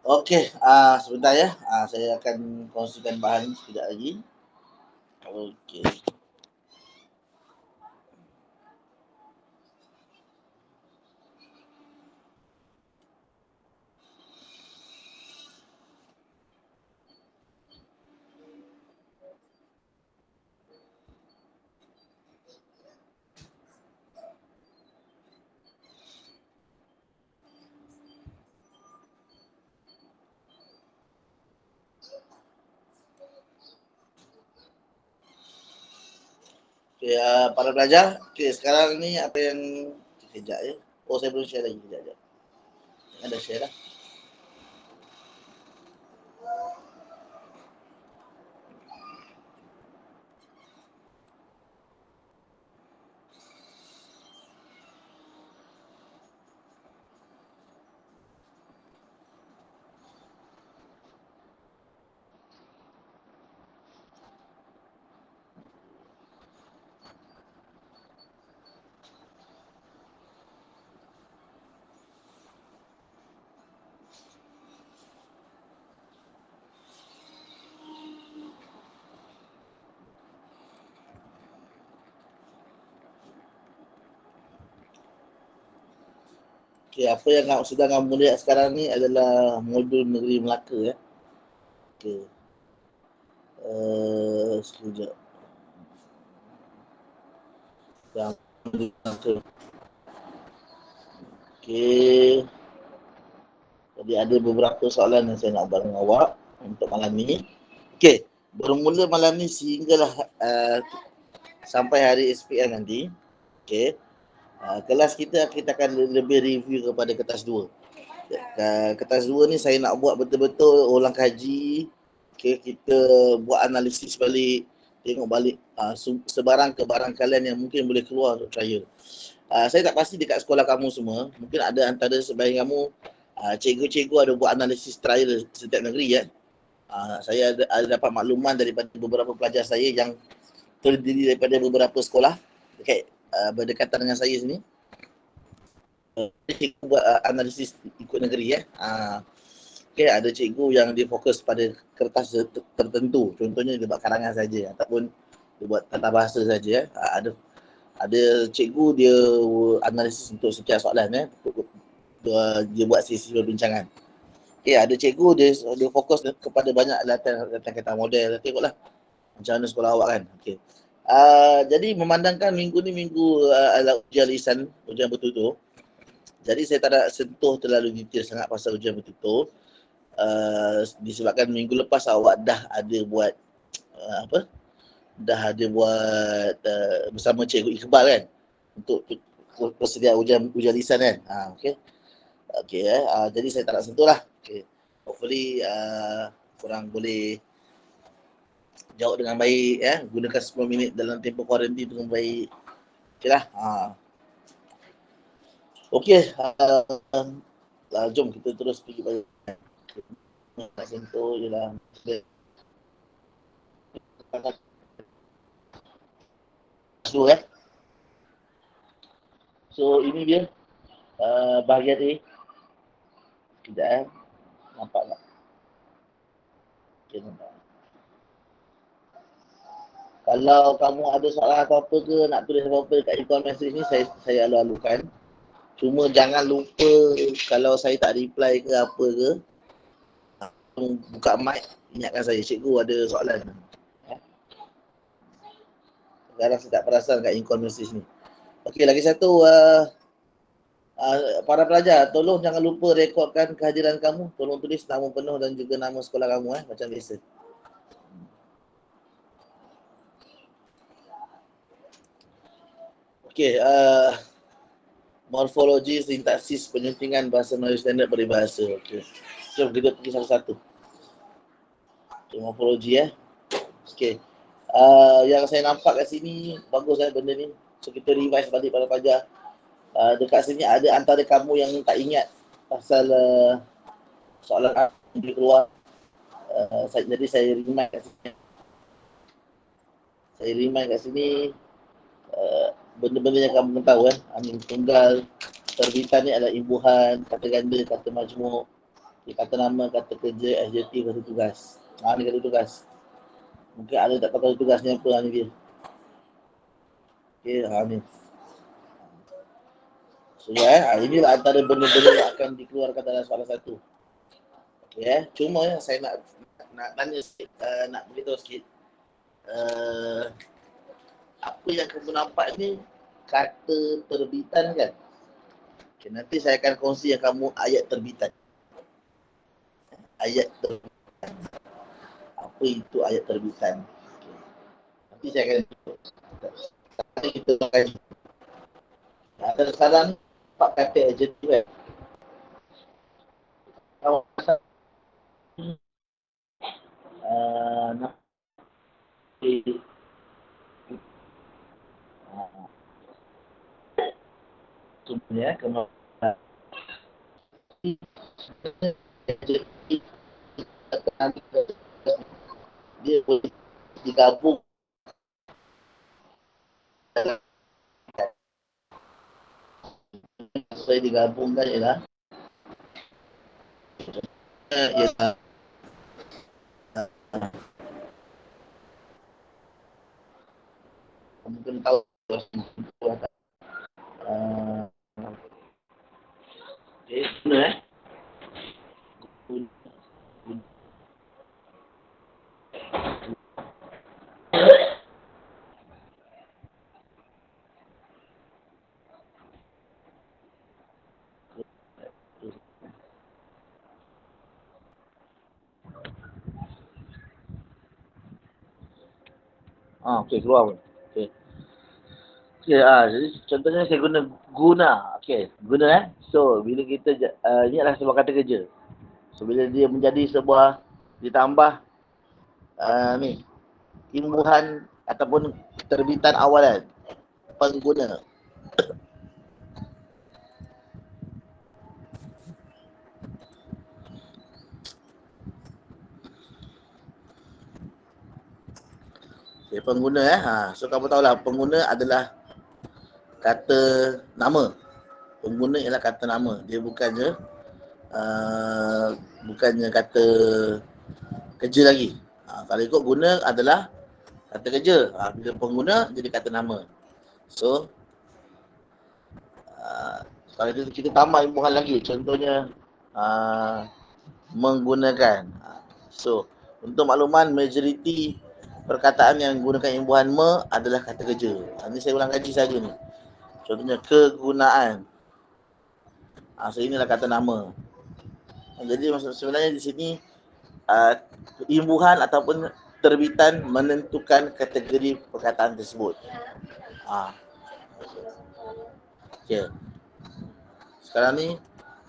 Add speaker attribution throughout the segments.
Speaker 1: Okey, sebentar ya. Saya akan kongsikan bahan sekejap lagi. Okey. Okey, para pelajar, okey sekarang ni apa yang sekejap ya. Oh, saya belum share lagi, sekejap jap. Ada share dah. Okey, apa yang sedang kamu lihat sekarang ni adalah modul Negeri Melaka ya. Okey. Sekejap. Yang Negeri Melaka. Okey. Jadi ada beberapa soalan yang saya nak buat dengan awak untuk malam ni. Okey, bermula malam ni sehinggalah sampai hari SPM nanti. Okey. Kelas kita akan lebih review kepada kertas 2. Kertas 2 ni saya nak buat betul-betul ulang kaji. Okay, kita buat analisis balik, tengok balik sebarang kebarangkalian yang mungkin boleh keluar untuk trial. Saya tak pasti dekat sekolah kamu semua, mungkin ada antara sebahagian kamu cikgu-cikgu ada buat analisis trial setiap negeri ya. Saya ada dapat makluman daripada beberapa pelajar saya yang terdiri daripada beberapa sekolah dekat berdekatan dengan saya sini. Cikgu buat analisis ikut negeri ya. Okay, ada cikgu yang dia fokus pada kertas tertentu. Contohnya dia buat karangan saja ataupun dia buat tata bahasa saja ya. Ada cikgu dia analisis untuk setiap soalan ya. Dia buat sesi perbincangan. Okay, ada cikgu dia fokus kepada banyak latihan kata model. Tengoklah macam mana sekolah awak kan. Okay. Jadi memandangkan minggu ni minggu ujian lisan, ujian bertutur. Jadi saya tak nak sentuh terlalu detail sangat pasal ujian bertutur. Disebabkan minggu lepas awak dah ada buat dah ada buat bersama Cikgu Iqbal kan untuk persedia ujian lisan kan. Okey jadi saya tak nak sentuh lah. Hopefully korang boleh jawab dengan baik ya, gunakan 10 minit dalam tempoh kuarantin dengan baik. Okeylah. Jom kita terus pergi pada nak sentuh je lah. So ini dia bahagian A. Sekejap nampak tak? Okay, nampak. Kalau kamu ada soalan apa-apa ke, nak tulis apa-apa dekat icon message ni, saya alu-alukan. Cuma jangan lupa kalau saya tak reply ke apa ke, buka mic, ingatkan saya, cikgu ada soalan. Sekarang saya tak perasan kat icon message ni. Okey, lagi satu, para pelajar, tolong jangan lupa rekodkan kehadiran kamu. Tolong tulis nama penuh dan juga nama sekolah kamu macam biasa. Okey, morfologi, sintaksis, penyuntingan bahasa Melayu standard peribahasa. Okey. Jom kita pergi satu-satu. Okay, morfologi ya. Okey. Yang saya nampak kat sini bagus benda ni. So kita revise balik pada pelajar. Dekat sini ada antara kamu yang tak ingat pasal soalan yang keluar. Jadi saya remind kat sini. Benda-benda yang kamu tahu angin tunggal, terbitan ni adalah imbuhan, kata ganda, kata majmuk. Dia kata nama, kata kerja, adjektif, kata tugas. Ni kata tugas. Mungkin ada tak tahu tugasnya apa ni dia. Okay, ni. So inilah antara benda-benda yang akan dikeluarkan dalam soalan satu. Okay, cuma saya nak tanya sikit, nak beritahu sikit. Apa yang kamu nampak ni kata terbitan kan? Okay, nanti saya akan kongsi yang kamu ayat terbitan. Ayat terbitan. Apa itu ayat terbitan? Okay. Nanti saya akan kita akan sekarang empat kata adjektif kan. Kalau nak sebenarnya kena dia boleh digabung supaya digabungkan ialah ialah mungkin tahu guna okey keluar pun. Okey. Okey, jadi contohnya saya guna. Okey, guna So, bila kita ini adalah sebuah kata kerja. So, bila dia menjadi sebuah ditambah ni imbuhan ataupun terbitan awalan pengguna. Okay, pengguna So kamu tahulah pengguna adalah kata nama. Pengguna ialah kata nama. Dia bukannya kata kerja lagi. Kalau ikut guna adalah kata kerja. Bila pengguna jadi kata nama. So kalau kita tambah imbuhan lagi, contohnya menggunakan. So untuk makluman, majoriti perkataan yang menggunakan imbuhan me adalah kata kerja. Ini saya ulang kaji saja ni. Contohnya kegunaan. So inilah kata nama. Jadi sebenarnya di sini imbuhan ataupun terbitan menentukan kategori perkataan tersebut. Okay. Sekarang ni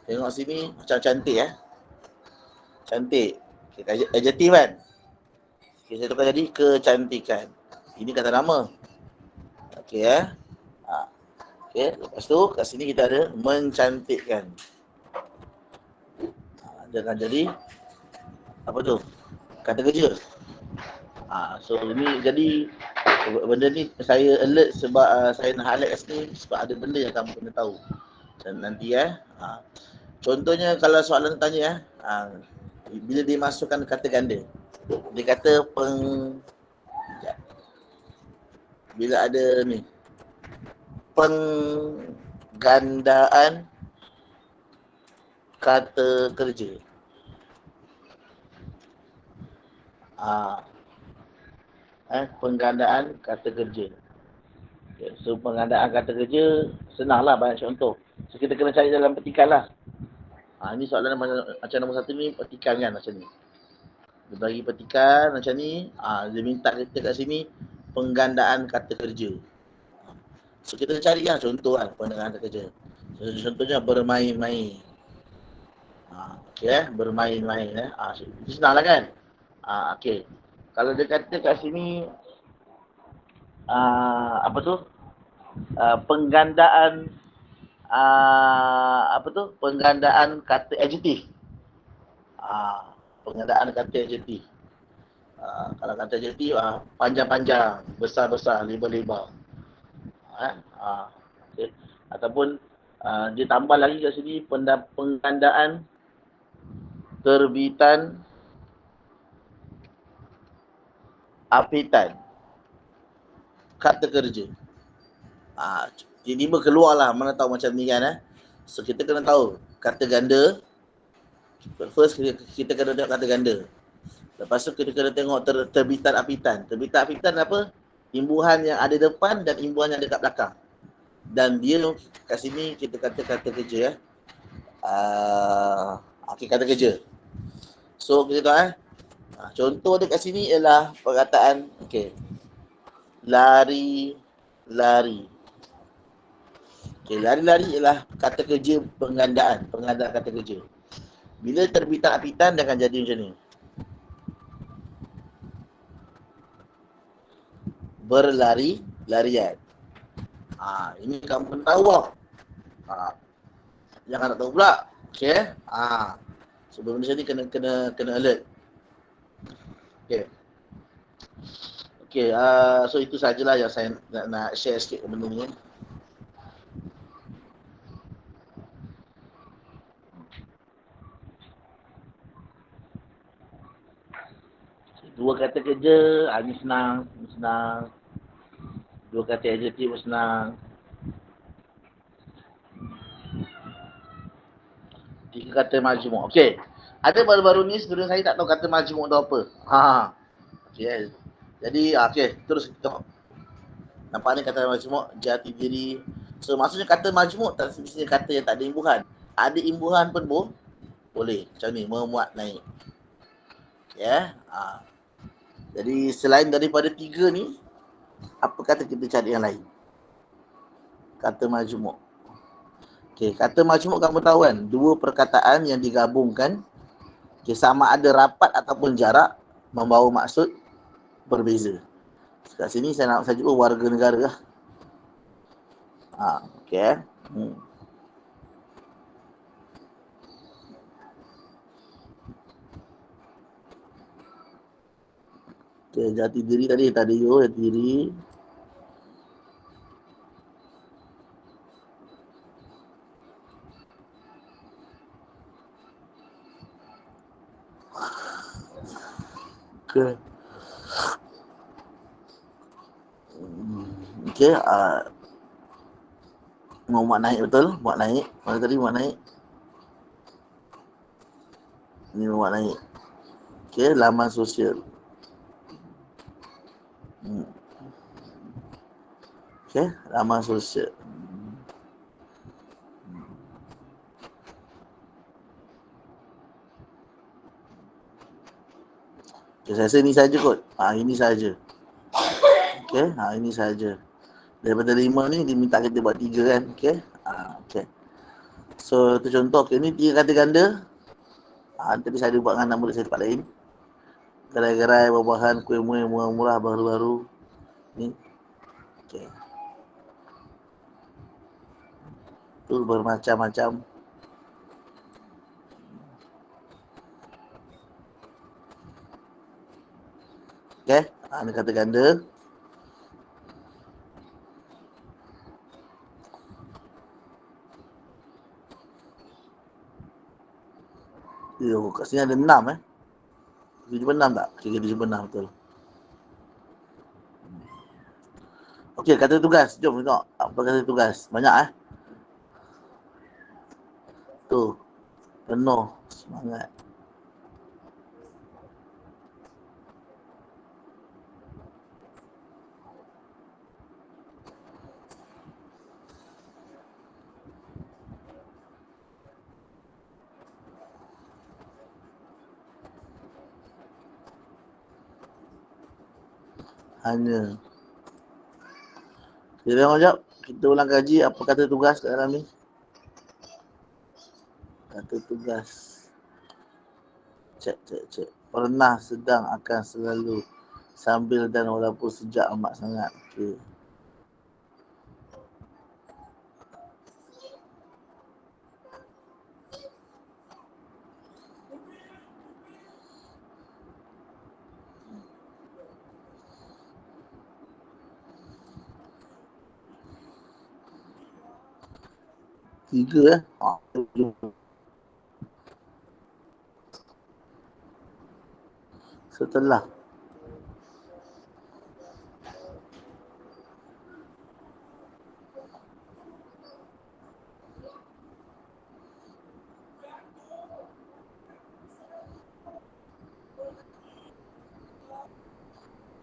Speaker 1: tengok sini macam cantik Cantik. Okay, adjektif kan? Okay, saya tukar jadi kecantikan. Ini kata nama. Okey Okey, lepas tu kat sini kita ada mencantikkan. Jangan jadi apa tu? Kata kerja. So ini jadi benda ni saya alert sebab saya nak highlight kat sini sebab ada benda yang kamu kena tahu. Dan nanti contohnya kalau soalan tanya bila dimasukkan kata ganda. Dia kata bila ada ni penggandaan kata kerja. Penggandaan kata kerja. Okay, so penggandaan kata kerja senanglah, banyak contoh. So kita kena cari dalam petikan lah. Ini soalan macam nombor 1 ni petikan kan macam ni. Dia bagi petikan macam ni, dia minta kita kat sini penggandaan kata kerja. So kita cari lah contoh kan penggandaan kata kerja. So, contohnya bermain-main. Okey bermain-main itu senang lah kan. Okey. Kalau dia kata kat sini apa tu? Penggandaan penggandaan kata adjektif. Penggandaan kata adjektif. Kalau kata adjektif panjang-panjang, besar-besar, lebar-lebar. Okay. Ataupun dia tambah lagi kat sini penggandaan terbitan, apitan, kata kerja. Tiba-tiba keluarlah, mana tahu macam ni kan. So kita kena tahu kata ganda. First kita kena tengok kata ganda. Lepas tu kita kena tengok terbitan, apitan. Terbitan, apitan apa? Imbuhan yang ada depan dan imbuhan yang ada kat belakang. Dan dia kat sini kita kata kata kerja ya. Okay, kata kerja. So kita tahu contoh dia kat sini ialah perkataan lari, lari. Lari-lari ialah kata kerja penggandaan kata kerja. Bila terbitan, apitan dia akan jadi macam ni. Berlari, larian. Ini kamu tahu lah. Jangan nak tahu pula. Okay. Sebelum macam ni kena alert. Okay. So itu sajalah yang saya nak share sikit benda ni. Dua kata kerja, ini senang. Dua kata adjektif pun senang. Tiga kata majmuk. Okey. Ada baru-baru ni student saya tak tahu kata majmuk tu apa. Okey. Jadi terus kita nampak ni kata majmuk, jati diri. So maksudnya kata majmuk tak semestinya kata yang tak ada imbuhan. Ada imbuhan pun boleh. Macam ni, memuat naik. Jadi selain daripada tiga ni, apa kata kita cari yang lain? Kata majmuk. Kata majmuk kamu tahu kan, dua perkataan yang digabungkan sama ada rapat ataupun jarak membawa maksud berbeza. Kat sini saya nak jumpa warga negara lah. Jati diri tadi jati diri. Muat naik betul, muat naik. Mana tadi muat naik? Ni muat naik. Laman sosial. Laman sosial. Saya rasa ni saja kot. Ini saja. Ini saja. Daripada 5 ni dia minta kita buat 3 kan. So tu contoh. Ni 3 kata ganda. Tadi saya ada buat dengan nama saya tempat lain. Gerai-gerai, buah-buahan, kuih-muih, murah-murah, baru-baru. Ni. Tu bermacam-macam. Ni kata ganda. Kat sini ada 6 Kita jumpa 6 tak? Kita jumpa 6 betul. Kata tugas. Jom tengok apa kata tugas. Banyak Tu. Penuh semangat. Hanya. Kita tengok sekejap. Kita ulang kaji apa kata tugas kat dalam ni. Kata tugas. Cek. Pernah, sedang, akan, selalu, sambil dan walaupun sejak amat sangat. Tiga Setelah.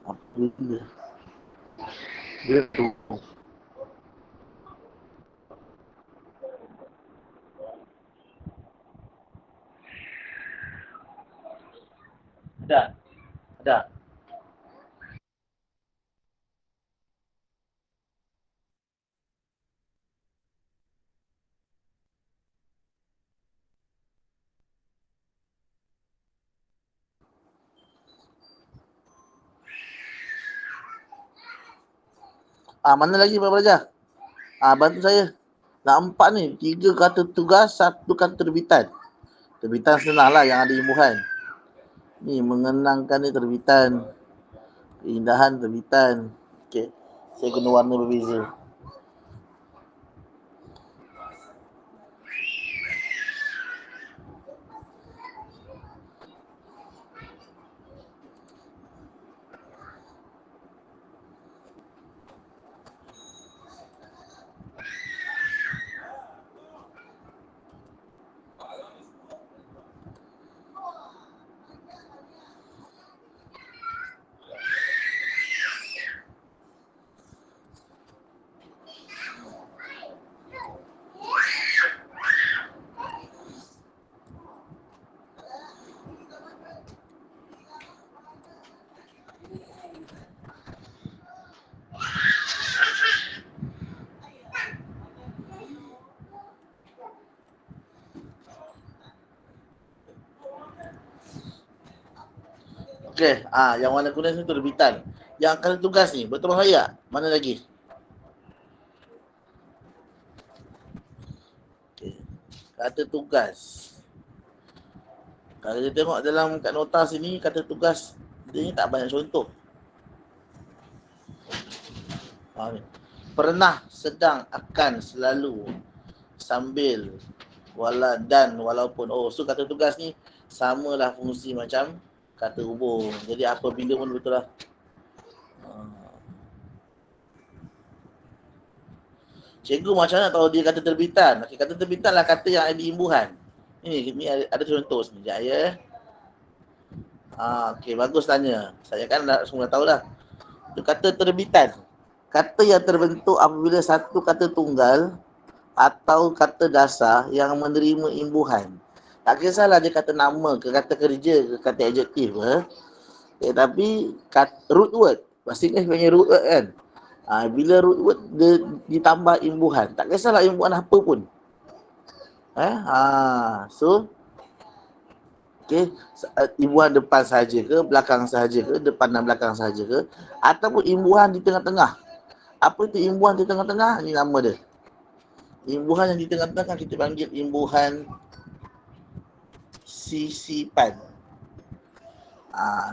Speaker 1: Apabila dia tu. Ada. Ada. Mana lagi Pak Raja? Bantu saya. Nampak ni, 3 kata tugas, 1 kata terbitan. Terbitan senang lah yang ada imbuhan. Ni mengenangkan ni terbitan. Keindahan terbitan. Okey. Saya guna warna berbeza. Okey, yang warna kuning ni terbitan. Yang kata tugas ni, betul saya? Mana lagi? Okey. Kata tugas. Kalau kita tengok dalam kat nota sini, kata tugas dia ni tak banyak contoh. Ni. Pernah, sedang, akan, selalu, sambil, dan, walaupun. So kata tugas ni samalah fungsi macam kata hubung. Jadi apabila pun betul lah. Cikgu macam mana tahu dia kata terbitan? Okay, kata terbitan lah kata yang ada imbuhan. Ni ada contoh sekejap ya. Okey, bagus tanya. Saya kan semua tahu dah. Itu kata terbitan. Kata yang terbentuk apabila satu kata tunggal atau kata dasar yang menerima imbuhan. Tak kisahlah dia kata nama ke, kata kerja ke, kata adjektif ke. Tapi root word. Pasti kan sebenarnya root word kan. Bila root word dia ditambah imbuhan. Tak kisahlah imbuhan apa pun. So imbuhan depan sahaja ke, belakang sahaja ke, depan dan belakang sahaja ke, ataupun imbuhan di tengah-tengah. Apa itu imbuhan di tengah-tengah? Ini nama dia. Imbuhan yang di tengah-tengah kita panggil imbuhan sisipan.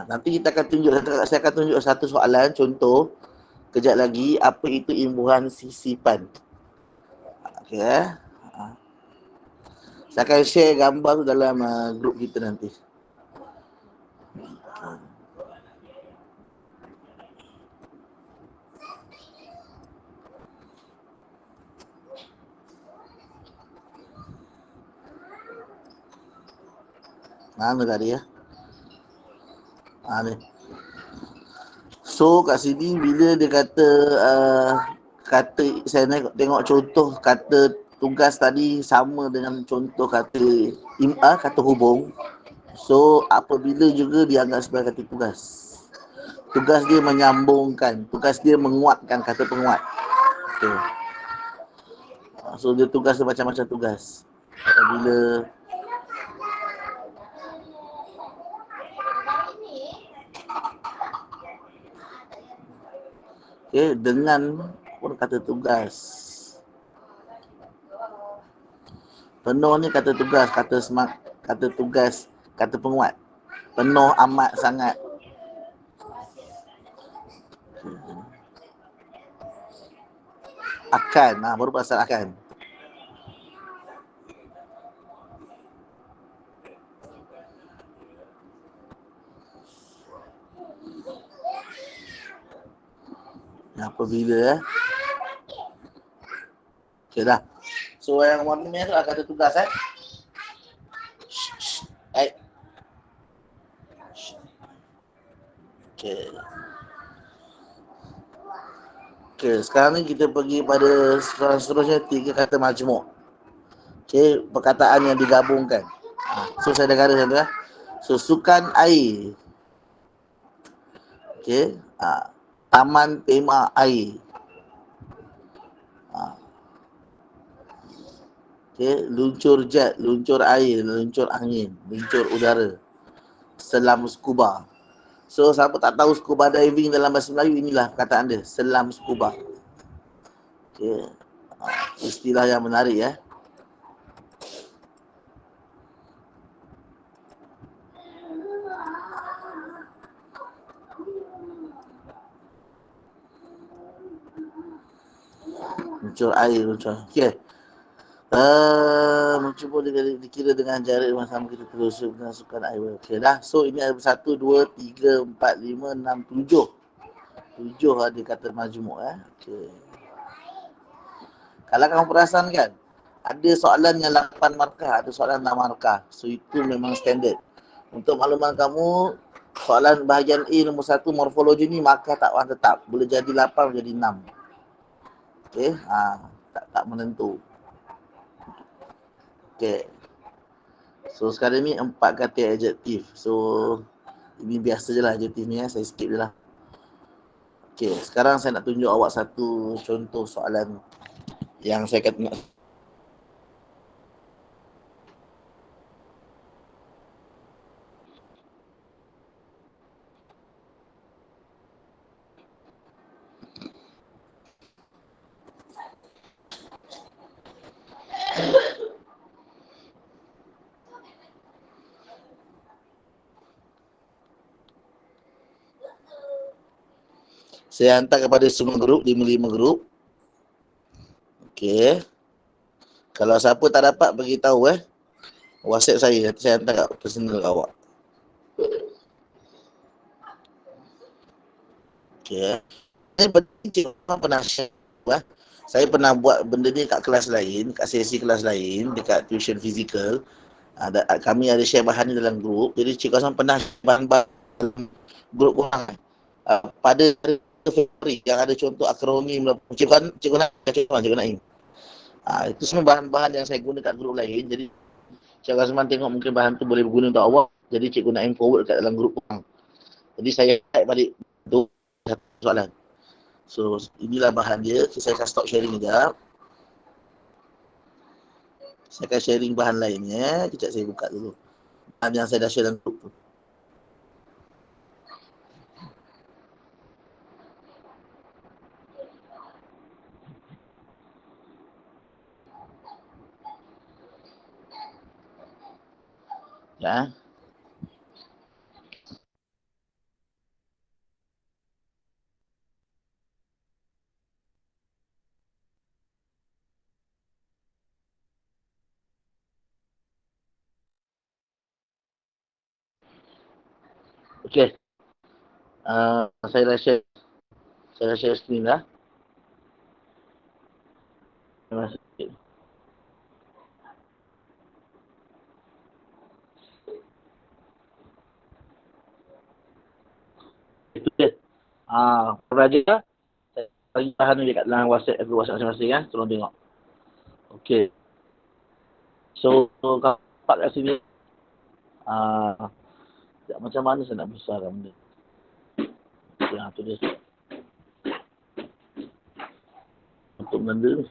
Speaker 1: Nanti kita akan tunjuk, saya akan tunjuk satu soalan contoh kejap lagi apa itu imbuhan sisipan. Okey. Saya akan share gambar tu dalam grup kita nanti. Mana tadi ya? Ni. So kat sini bila dia kata saya tengok contoh kata tugas tadi sama dengan contoh kata kata hubung. So apabila juga dianggap sebagai kata tugas. Tugas dia menyambungkan, tugas dia menguatkan kata penguat. Okay. So dia tugas dia macam-macam tugas. Apabila dengan pun kata tugas. Penuh ni kata tugas, kata tugas, kata penguat. Penuh amat sangat. Akan, baru pasal akan. apabila okey dah. So yang warna merah akan ada tugas Baik. Okey. Okey, sekarang ni kita pergi pada seterusnya 3 kata majmuk. Okey, perkataan yang digabungkan. So saya dah garis tu Susukan air. Okey. Taman tema air. Okey, luncur jet, luncur air, luncur angin, luncur udara. Selam scuba. So siapa tak tahu scuba diving dalam bahasa Melayu, inilah perkataan dia, selam scuba. Okey. Istilah yang menarik Luncur air, luncur. Okey. Mencuba dikira dengan jarak yang sama kita terus masukkan air. Okey dah. So ini ada 1, 2, 3, 4, 5, 6, 7. 7 ada kata majmuk Okey. Kalau kamu perasan kan, ada soalan yang 8 markah, ada soalan 6 markah. So itu memang standard. Untuk makluman kamu, soalan bahagian A nombor 1 morfologi ni markah tak orang tetap. Boleh jadi 8, boleh jadi 6. Okey, tak menentu. Okey. So sekarang ni 4 kata adjektif. So ini biasa je lah adjektif ni saya skip je lah. Okey, sekarang saya nak tunjuk awak satu contoh soalan yang saya kata nak. Saya hantar kepada semua grup, 5 grup. Okey. Kalau siapa tak dapat, beritahu WhatsApp saya, nanti saya hantar kat personal awak. Okey. Saya pernah share saya pernah buat benda ni kat kelas lain, kat sesi kelas lain, dekat tuition fizikal. Kami ada share bahan ni dalam grup. Jadi Cik Kawasan pernah bahan-bahan grup korang. Pada Februari yang ada contoh akronim, Cik Naim. Itu semua bahan-bahan yang saya guna kat grup lain. Jadi Cik Kawasan tengok mungkin bahan tu boleh berguna untuk awak. Jadi Cik Naim forward kat dalam grup korang. Jadi saya type balik tu satu soalan. So inilah bahan dia. Saya akan stop sharing sekejap. Saya akan sharing bahan lainnya. Kejap saya buka dulu. Bahan yang saya dah share dalam grup tu. Ya. Okey. Saya dah share. Saya dah share screen dah. Terima kasih. Itu dia. Raja, saya bagi bahan ni dekat dalam WhatsApp masing-masing Tolong tengok. Okey. So, kalau dapat kat sini, macam mana saya nak besarkan benda. Okey, tu dia. Untuk benda ni.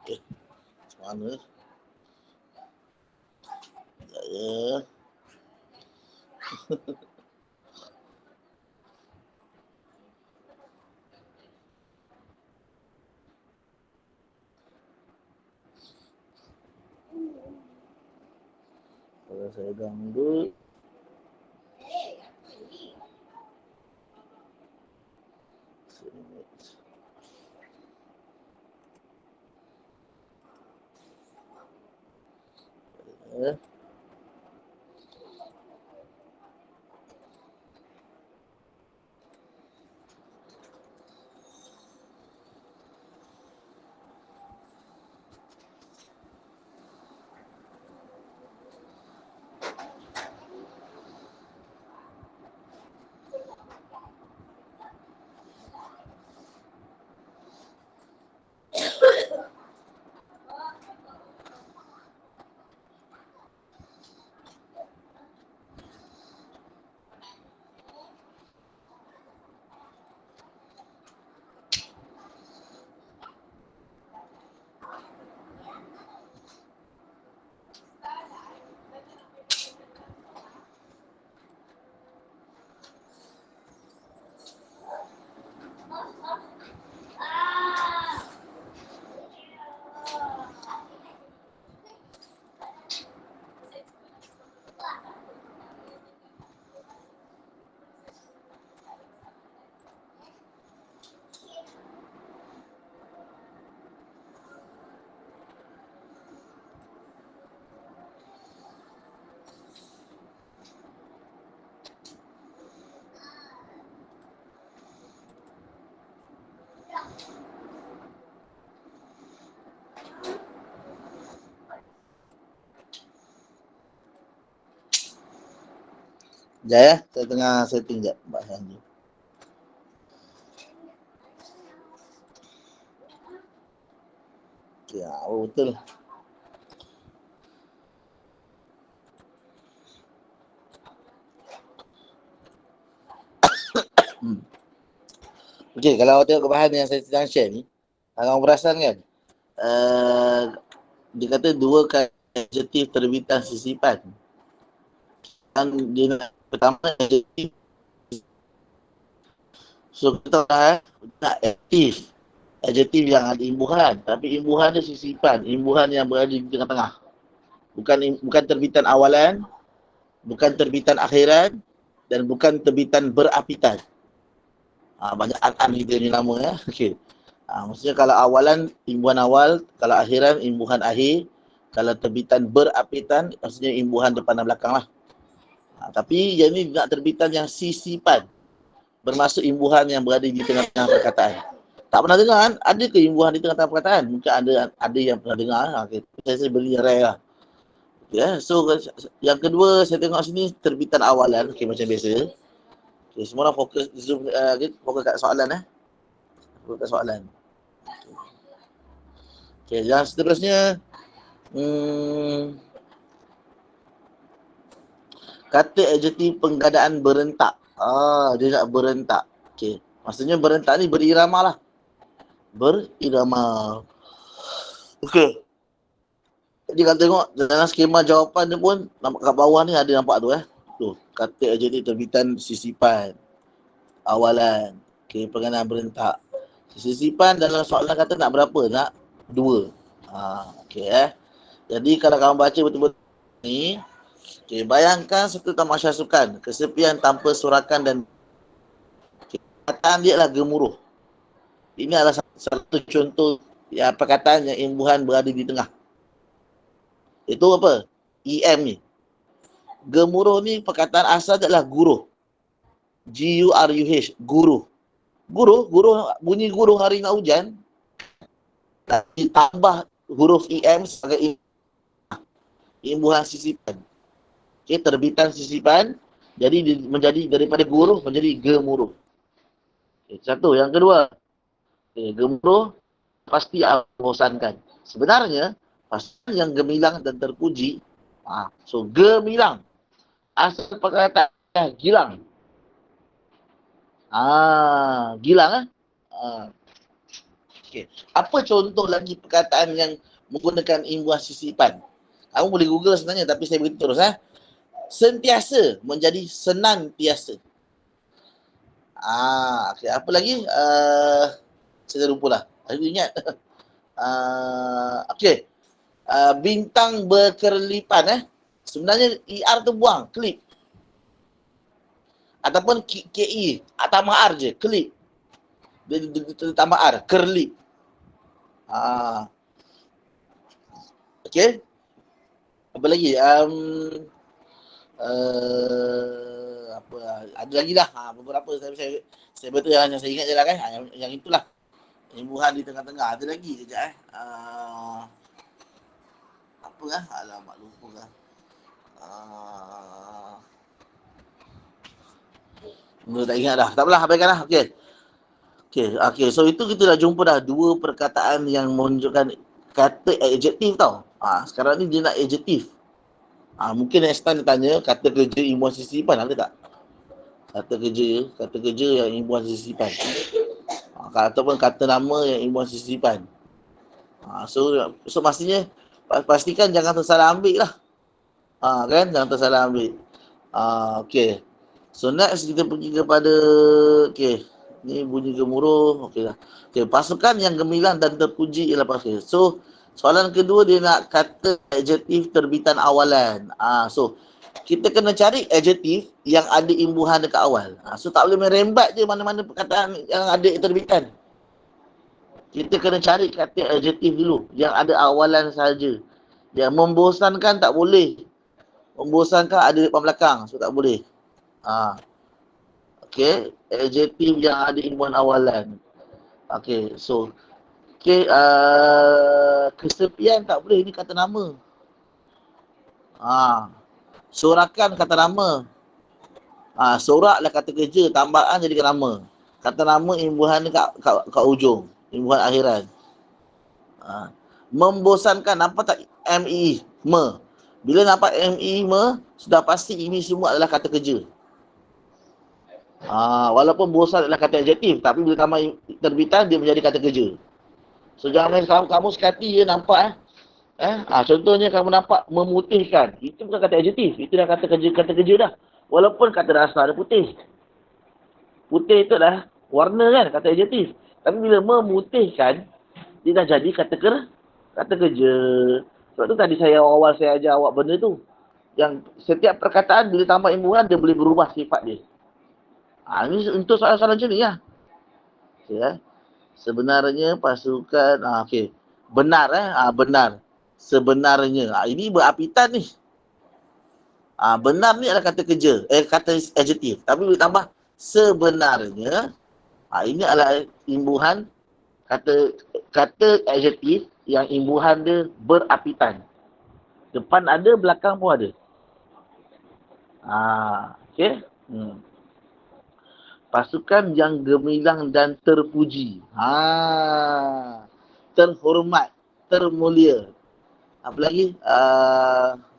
Speaker 1: Okey. Macam mana? Ya. Saya ganggu. Sekejap ya, saya tengah setting sekejap Mbak Hanji. Ya, betul. Okey, kalau tengok bahan yang saya sedang share ni, orang perasan kan? Dia kata dua kali adjektif terbitan sisipan. Yang dia nak, pertama adjektif. So kita nak aktif. Adjektif yang ada imbuhan, tapi imbuhan dia sisipan, imbuhan yang berada di tengah-tengah. Bukan terbitan awalan, bukan terbitan akhiran, dan bukan terbitan berapitan. Banyak an kita ni nama ya. Okey. Maksudnya kalau awalan imbuhan awal, kalau akhiran imbuhan akhir, kalau terbitan berapitan maksudnya imbuhan depan dan belakang lah. Tapi yang ni nak terbitan yang sisipan, bermaksud imbuhan yang berada di tengah-tengah perkataan. Tak pernah dengar kan? Ada ke imbuhan di tengah-tengah perkataan? Mungkin ada yang pernah dengar. Okay. Saya beli yang rare lah. Okay. So yang kedua saya tengok sini terbitan awalan. Okay, macam biasa. Okay, semua orang fokus zoom, fokus kat soalan. Fokus kat soalan. Okay, yang seterusnya kata adjektif penggadaan berentak. Dia nak berentak. Okay. Maksudnya berentak ni berirama lah. Berirama. Okey. Jadi kalau tengok dalam skema jawapan dia pun nampak kat bawah ni ada nampak tu Tu, kata adjektif terbitan sisipan. Awalan. Okey, penggadaan berentak. Sisipan dalam soalan kata nak berapa? Nak 2. Okey Jadi kalau kamu baca betul-betul ni, okay, bayangkan satu tamasya sukan, kesepian tanpa surakan dan perkataan dia adalah gemuruh. Ini adalah satu contoh perkataan yang imbuhan berada di tengah. Itu apa? EM ni. Gemuruh ni perkataan asal adalah guruh. G-U-R-U-H. Guruh. Guruh, bunyi guruh hari nak hujan. Ditambah huruf EM sebagai imbuhan sisipan. Okay, terbitan sisipan. Jadi menjadi daripada guruh menjadi gemuruh. Okay, satu. Yang kedua. Okay, gemuruh pasti membosankan. Sebenarnya, pasangan yang gemilang dan terpuji. So, gemilang. Asal perkataan gilang. Gilang Okay. Apa contoh lagi perkataan yang menggunakan imbuhan sisipan? Kamu boleh Google sebenarnya, tapi saya beritahu terus. Sentiasa menjadi senantiasa. Okay. Apa lagi? Saya lupa lah. Aku ingat. Okay. Bintang berkerlipan. Sebenarnya ER tu buang, klip. Ataupun KE, tambah R je, klip. Dia tambah R, kerlip. Okay. Apa lagi? Apa ada lagi lah. Beberapa saya betul yang saya ingat je lah kan. Yang itulah. Imbuhan di tengah-tengah. Ada lagi kejap apa lah? Alamak lupa lah. Tak ingat dah. Tak apalah, abaikan lah. Okay. So itu kita dah jumpa dah dua perkataan yang menunjukkan kata adjektif tau. Sekarang ni dia nak adjektif. Mungkin next time dia tanya kata kerja imbuhan sisipan ada tak? Kata kerja yang imbuhan sisipan. Ataupun kata nama yang imbuhan sisipan. So maksudnya pastikan jangan tersalah ambil lah. Kan? Jangan tersalah ambil. Okay. So next kita pergi kepada ni bunyi gemuruh. Okey lah. Okay, pasukan yang gemilang dan terpuji ialah pasukan. So soalan kedua dia nak kata adjektif terbitan awalan. So kita kena cari adjektif yang ada imbuhan dekat awal. So tak boleh merembat je mana-mana perkataan yang ada terbitan. Kita kena cari kata adjektif dulu yang ada awalan saja. Yang membosankan tak boleh. Membosankan ada depan belakang, so tak boleh. Okay, adjektif yang ada imbuhan awalan. Okay, so kesepian tak boleh, ini kata nama. Sorakan kata nama. Sorak lah kata kerja, tambahan jadi nama. Kata nama imbuhan ni kat ujung, imbuhan akhiran. Membosankan, nampak tak ME, me. Bila nampak ME, me, sudah pasti ini semua adalah kata kerja. Walaupun bosan adalah kata adjektif, tapi bila tambah terbitan dia menjadi kata kerja. So jangan main kamu sekati je nampak contohnya kamu nampak memutihkan, itu bukan kata adjektif, itu dah kata kerja dah. Walaupun kata dasar ada putih. Putih itu dah warna kan, kata adjektif. Tapi bila memutihkan, dia dah jadi kata kerja. Sebab tu tadi awal saya ajar awak benda tu. Yang setiap perkataan bila tambah imbuhan dia boleh berubah sifat dia. Ini untuk soalan-soalan macam ni lah. Okay, sebenarnya pasukan benar benar. Sebenarnya. Ini berapitan ni. Benar ni adalah kata kerja. Kata adjektif. Tapi bila tambah sebenarnya, ini adalah imbuhan kata adjektif yang imbuhan dia berapitan. Depan ada, belakang pun ada. Okay. Pasukan yang gemilang dan terpuji. Terhormat, termulia. Apa lagi?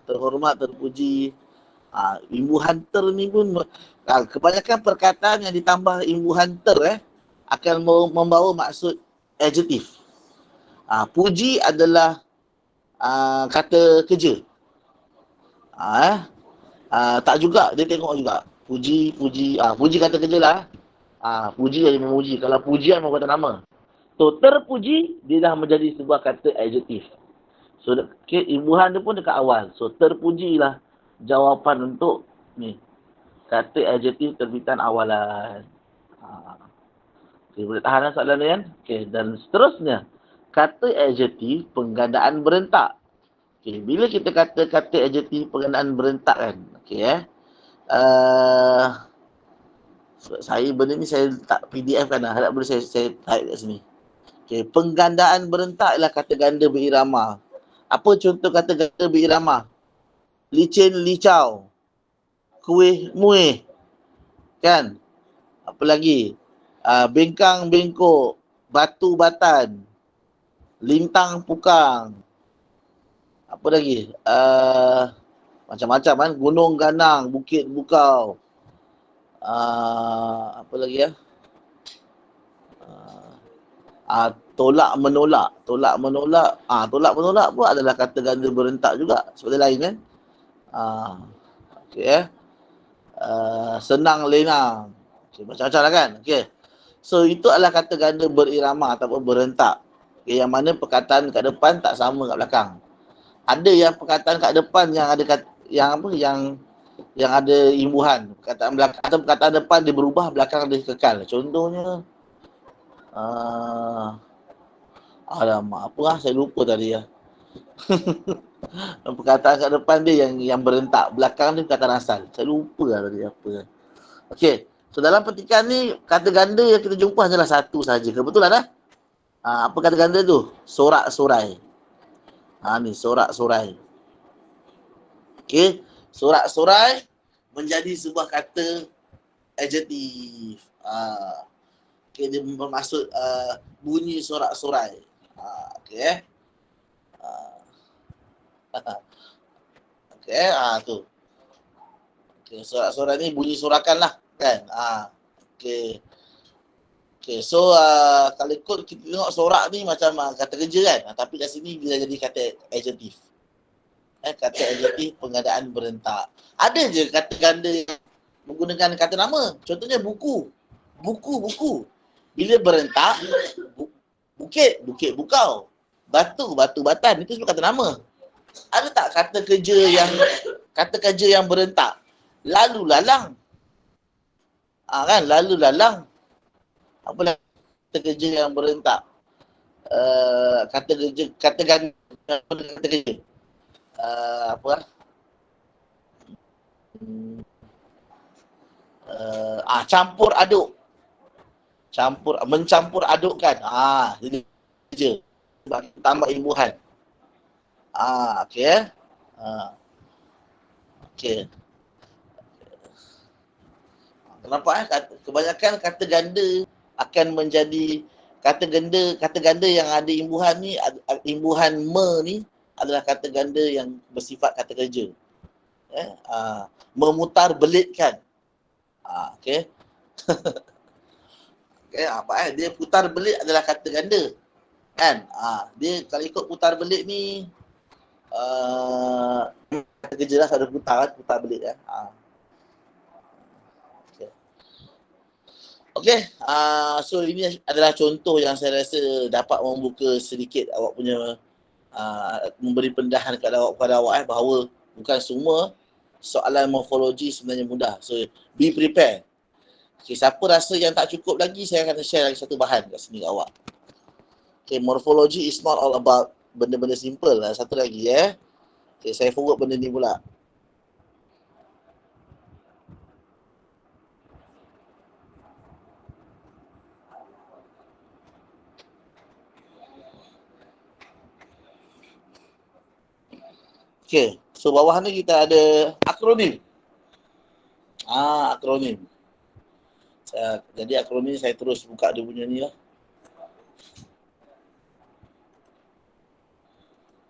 Speaker 1: Terhormat, terpuji. Imbuhan ter ni pun kebanyakan perkataan yang ditambah imbuhan ter akan membawa maksud adjektif. Puji adalah kata kerja. Tak juga, dia tengok juga. Puji, puji kata kerja lah. Puji jadi memuji. Kalau pujian mau kata nama. So terpuji, dia dah menjadi sebuah kata adjektif. So imbuhan dia pun dekat awal. So terpujilah jawapan untuk ni. Kata adjektif terbitan awalan. Boleh tahan soalan ni kan? Dan seterusnya. Kata adjektif penggandaan berentak. Bila kita kata adjektif penggandaan berentak kan? Saya benda ni saya tak PDF kan. Harap boleh saya type kat sini. Penggandaan berentak ialah kata ganda berirama. Apa contoh kata ganda berirama? Licin, licau. Kuih, muih. Kan? Apa lagi? Bengkang, bengkok. Batu, batan. Lintang, pukang. Apa lagi? Macam-macam kan. Gunung, ganang. Bukit, bukau. Apa lagi tolak, menolak. Tolak, menolak. Tolak, menolak pun adalah kata ganda berentak juga. Seperti lain kan? Senang, lenang. Macam-macam lah kan? So, itu adalah kata ganda berirama ataupun berentak. Yang mana perkataan kat depan tak sama kat belakang. Ada yang perkataan kat depan yang ada yang apa yang ada imbuhan. Perkataan belakang atau perkataan depan dia berubah, belakang dia kekal. Contohnya alamak, apa lah, saya lupa tadi ya. Perkataan kat depan dia yang berentak, belakang dia perkataan asal. Saya lupa lah tadi apa. Okey. So dalam petikan ni kata ganda yang kita jumpa hanyalah satu saja. Kebetulan dah. Apa kata ganda tu? Sorak-sorai. Ni sorak-sorai. Okey. Sorak-sorai menjadi sebuah kata adjektif. Okey, dia bermaksud bunyi sorak-sorai. Okey. Okey, tu. Okey, sorak-sorai ni bunyi sorakan lah kan. Okey. Okay, so kalau ikut kita tengok sorak ni macam kata kerja kan. Tapi kat sini dia jadi kata adjektif. Kata adjektif pengadaan berentak. Ada je kata ganda yang menggunakan kata nama. Contohnya buku. Buku. Bila berentak, bukit bukau. Batu batan. Itu semua kata nama. Ada tak kata kerja yang berentak? Lalu lalang. Kan, lalu lalang. Apa lah kata kerja yang berentak? Kata ganda kata kerja. Apa lah? Campur aduk. Mencampur adukkan. Jadi kerja. Sebab tambah imbuhan. Okey. Okey. Nampak kebanyakan kata ganda akan menjadi kata ganda yang ada imbuhan ni, imbuhan ni adalah kata ganda yang bersifat kata kerja. Memutar belitkan. Okey. Okey, dia putar belit adalah kata ganda. Kan? Dia kalau ikut putar belit ni kata kerja lah, ada putar belit ya. Okey, so ini adalah contoh yang saya rasa dapat membuka sedikit awak punya memberi pendedahan kepada awak bahawa bukan semua soalan morfologi sebenarnya mudah. So be prepared. Okay, siapa rasa yang tak cukup lagi, saya akan share lagi satu bahan kat sini kat awak. Okay, morphology is not all about benda-benda simple lah. Satu lagi Okay, saya forward benda ni pula. Okay, so bawah ni kita ada akronim. Akronim. Jadi akronim saya terus buka dia punya ni lah.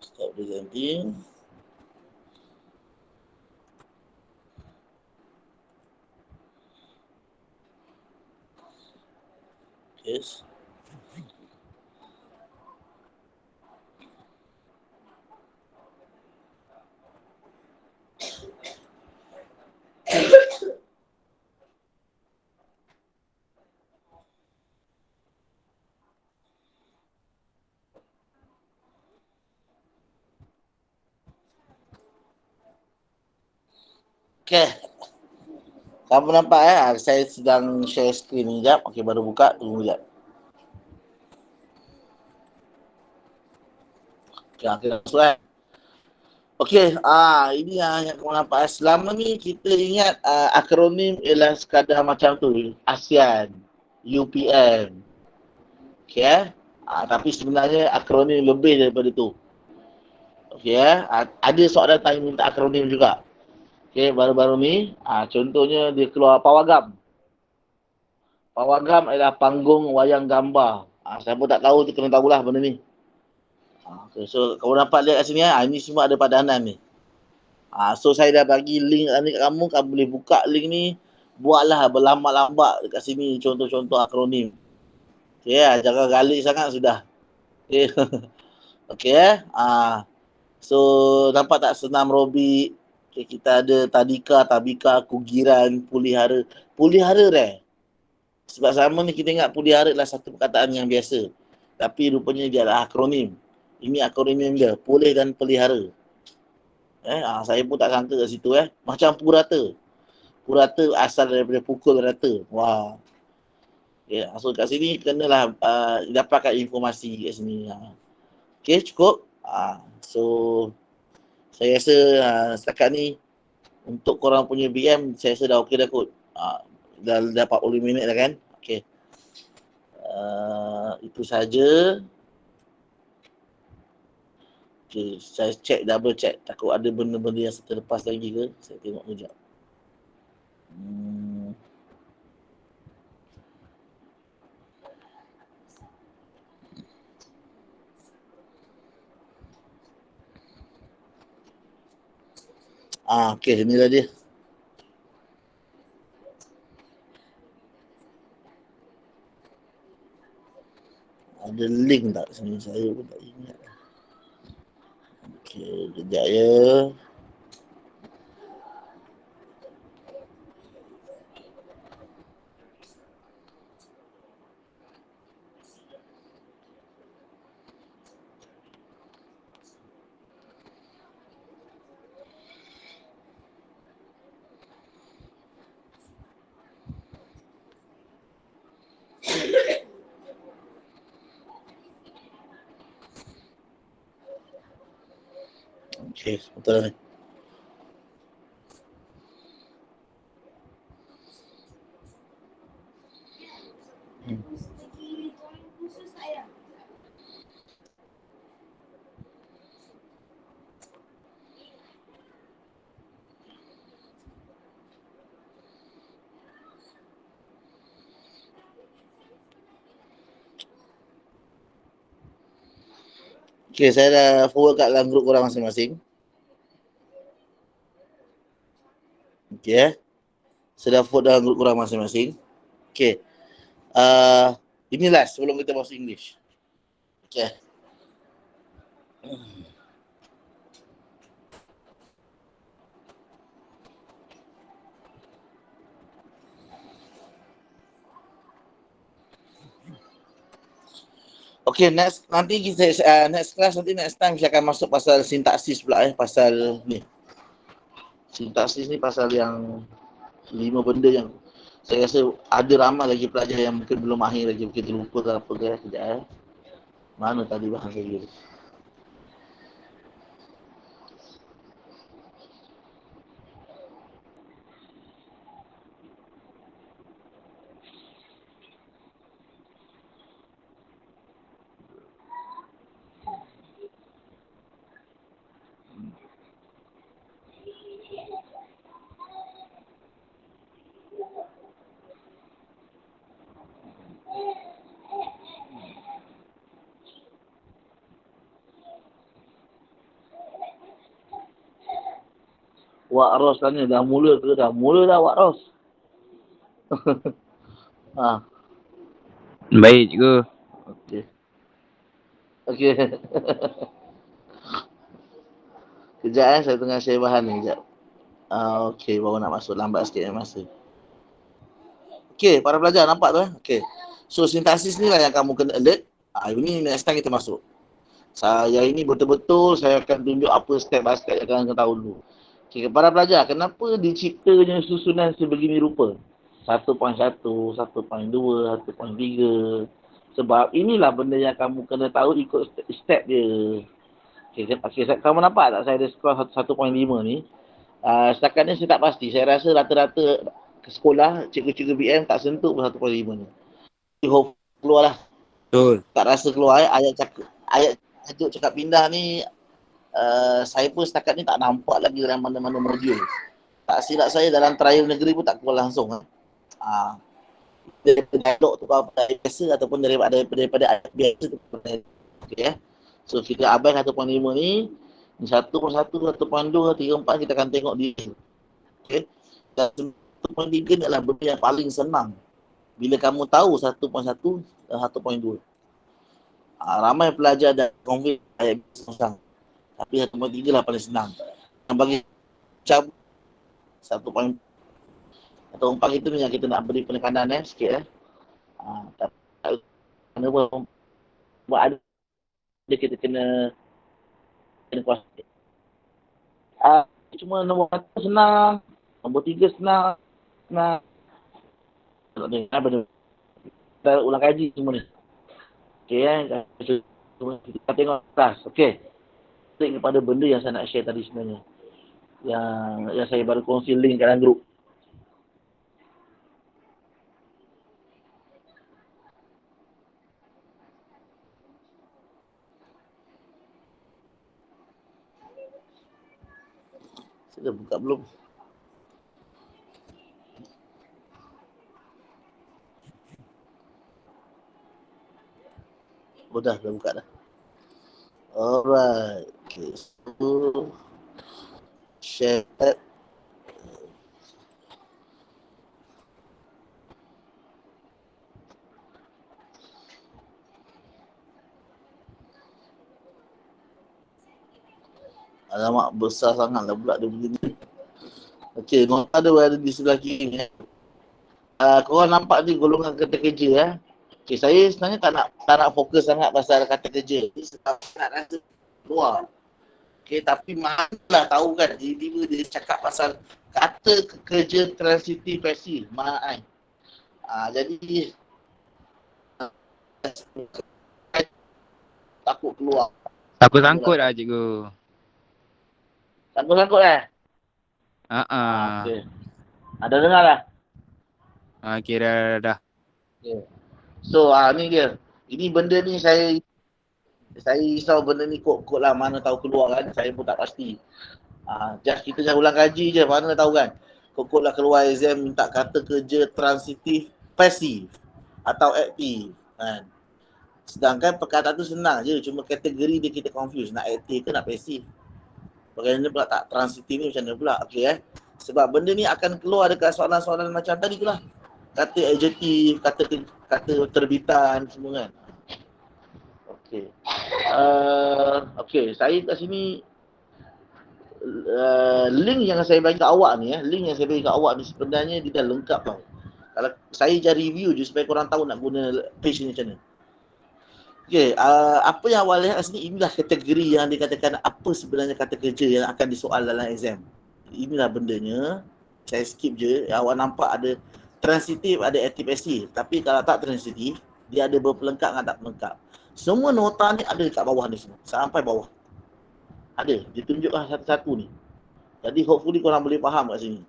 Speaker 1: Stop presenting. Yes. Okay. Kamu nampak saya sedang share screen ni sekejap. Okay, baru buka. Tunggu sekejap. Okay, masuk Okey, ini yang kamu nampak. Selama ni kita ingat akronim ialah sekadar macam tu. ASEAN, UPM. Okey, tapi sebenarnya akronim lebih daripada tu. Okey, ada soalan tanya minta akronim juga. Okey, baru-baru ni, contohnya dia keluar pawagam. Pawagam adalah panggung wayang gambar. Siapa tak tahu tu kena tahulah benda ni. Okay, so kamu dapat lihat kat sini ini semua ada padanan ni. So saya dah bagi link ni kat kamu boleh buka link ni, buatlah berlambak-lambak dekat sini contoh-contoh akronim. Okey, jangan galik sangat sudah. Okey. Okey so nampak tak senam robik. Okay, kita ada tadika, tabika, kugiran, pulihara. Pulihara sebab sama ni kita ingat pulihara adalah satu perkataan yang biasa. Tapi rupanya dia adalah akronim. Ini akronim dia, pulih dan pelihara. Saya pun tak sangka kat situ Macam purata. Purata asal daripada pukul rata. Wah. Okay, so kat sini kenalah dapatkan informasi kat sini. Okay, cukup. So saya rasa setakat ni untuk korang punya BM saya rasa dah okey dah kot. Dah 40 minit dah kan. Okay. Itu saja. Okay, saya double check. Takut ada benda-benda yang terlepas lagi ke. Saya tengok sekejap. Okay, inilah dia. Ada link tak sini? Saya pun tak ingat. Okay, kejap ya. Okay, betul ni. Okay, saya dah forward kat dalam grup korang masing-masing. Okay, saya dah forward dalam grup korang masing-masing. Okay. Ini last sebelum kita masuk English. Okay. Okay, nanti kita next class nanti next time saya akan masuk pasal sintaksis pula pasal ni. Sintaksis ni pasal yang 5 benda yang saya rasa ada ramai lagi pelajar yang mungkin belum mahir lagi, mungkin terlupa ke apa ke. Sekejap Mana tadi bahasa dia? Wak Ros tanya dah mula ke? Dah mula dah Wak Ros.
Speaker 2: Baik cikgu.
Speaker 1: Okey. Okey. Kejap saya tengah share bahan ni kejap. Okey, baru nak masuk, lambat sikit masa. Okey, para pelajar nampak tu Okey. So sintaksis ni lah yang kamu kena alert. Ini next time kita masuk. Saya ini betul-betul saya akan tunjuk apa step by step yang kalian kena tahu dulu. Okey, para pelajar, kenapa diciptanya susunan sebegini rupa? 1.1, 1.2, 1.3. Sebab inilah benda yang kamu kena tahu ikut step dia. Okey, kamu nampak tak saya ada skor 1.5 ni? Setakat ni saya tak pasti. Saya rasa rata-rata ke sekolah, cikgu-cikgu BM tak sentuh pun 1.5 ni. Hope keluar lah.
Speaker 2: Betul.
Speaker 1: Tak rasa keluar ayat tajuk cakap pindah ni saya pun setakat ni tak nampak lagi dalam mana-mana modul. Tak silap saya dalam trial negeri pun tak keluar langsung. Daripada dialog tu apa biasa ataupun daripada biasa tu. Okay, So kita abang 1.5 ni 1.1, 1.2, 3.4 kita akan tengok dia. Okay. Dan 1.3 ni adalah benda yang paling senang. Bila kamu tahu 1.1 dan 1.2. Ramai pelajar dah convey ayat senang. Tapi 1.3 lah paling senang. Yang bagi cabut 1.4 itu ni yang kita nak beri penekanan sikit tapi mana pun buat ada kita kena kuasa. Cuma nombor 1 senang, nombor 3 senang. Senang. Tak ni, kita ulang kaji semua ni. Okey kita tengok kelas. Okey. Klik kepada benda yang saya nak share tadi sebenarnya. Yang saya baru kongsi link kat dalam grup. Saya dah buka belum? Oh dah buka dah. Alright. Okay, so share. Alamak, besar sangat lah pula dia begini. Okey, nota dia berada di sebelah kiri. Korang nampak ni golongan kata kerja ya. Okey, saya sebenarnya tak nak fokus sangat pasal kata kerja. Ni sebab nak rasa keluar. Okey, tapi malah tahu kan tiba-tiba dia cakap pasal kata kerja transitif pasif. Mana jadi takut keluar.
Speaker 2: Sangkut-sangkut lah cikgu.
Speaker 1: Sangkut-sangkut okey. Ada dengar lah?
Speaker 2: Okey dah.
Speaker 1: Okay. So ni dia. Ini benda ni saya risau benda ni kod lah, mana tahu keluar kan. Saya pun tak pasti. Just kita jangan ulang kaji je, mana tahu kan. Kod lah keluar exam minta kata kerja transitif pasif atau aktif kan. Sedangkan perkataan tu senang je, cuma kategori dia kita confuse, nak aktif ke nak pasif. Bagaimana pula tak transitif ni macam mana pula? Okey sebab benda ni akan keluar dekat soalan-soalan macam tadi tu lah. Kata adjektif, kata terbitan semua kan. Okey. Okey, saya kat sini link yang saya bagi kat awak ni link yang saya bagi kat awak ni sebenarnya dia dah lengkap tau. Kalau saya je review je supaya korang tahu nak guna page ni macam mana. Okey, apa yang awak lihat kat sini inilah kategori yang dikatakan apa sebenarnya kata kerja yang akan disoal dalam exam. Inilah bendanya. Saya skip je. Awak nampak ada transitif, ada aktif pasif. Tapi kalau tak transitif, dia ada berpelengkap dengan tak pelengkap. Semua nota ni ada dekat bawah ni semua. Sampai bawah. Ada. Dia tunjuklah satu-satu ni. Jadi hopefully korang boleh faham kat sini.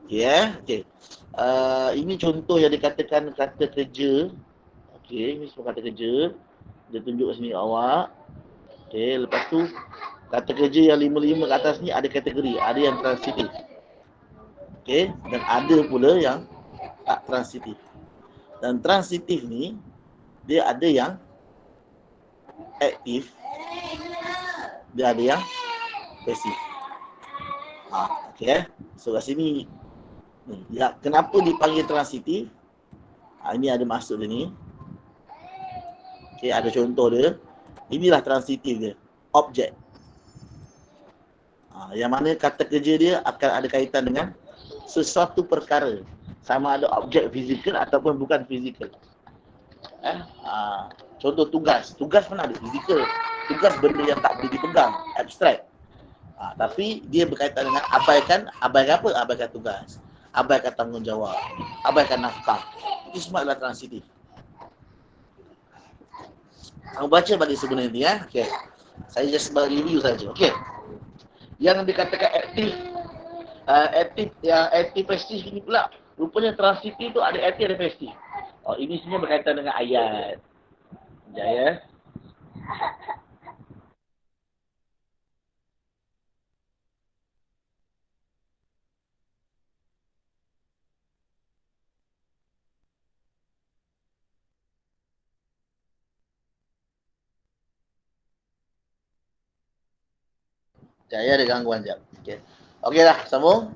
Speaker 1: Okey Okey. Ini contoh yang dikatakan kata kerja. Okey, ini semua kata kerja. Dia tunjuk kat sini awak. Okey, lepas tu kata kerja yang 5 ke atas ni ada kategori. Ada yang transitif. Okey, dan ada pula yang tak transitif. Dan transitif ni dia ada yang aktif, dia ada yang pasif. Okey so kat sini ni, ya, kenapa dipanggil transitif? Ini ada maksud dia ni. Okey, ada contoh dia. Inilah transitif dia. Objek. Yang mana kata kerja dia akan ada kaitan dengan sesuatu perkara. Sama ada objek fizikal ataupun bukan fizikal. Contoh tugas. Tugas mana ada fizikal. Tugas benda yang tak boleh dipegang. Abstrak. Tapi dia berkaitan dengan abaikan apa? Abaikan tugas. Abaikan tanggungjawab. Abaikan nafkah. Itu semua adalah transitif. Kamu baca balik sebenarnya ni Okey. Saya just bagi review saja. Okey. Yang dikatakan aktif yang aktif pasif ini pula rupanya transitif tu ada aktif ada pasif. Ini semua berkaitan dengan ayat. Sekejap Saya ada gangguan sekejap. Okey. Okeylah, sambung.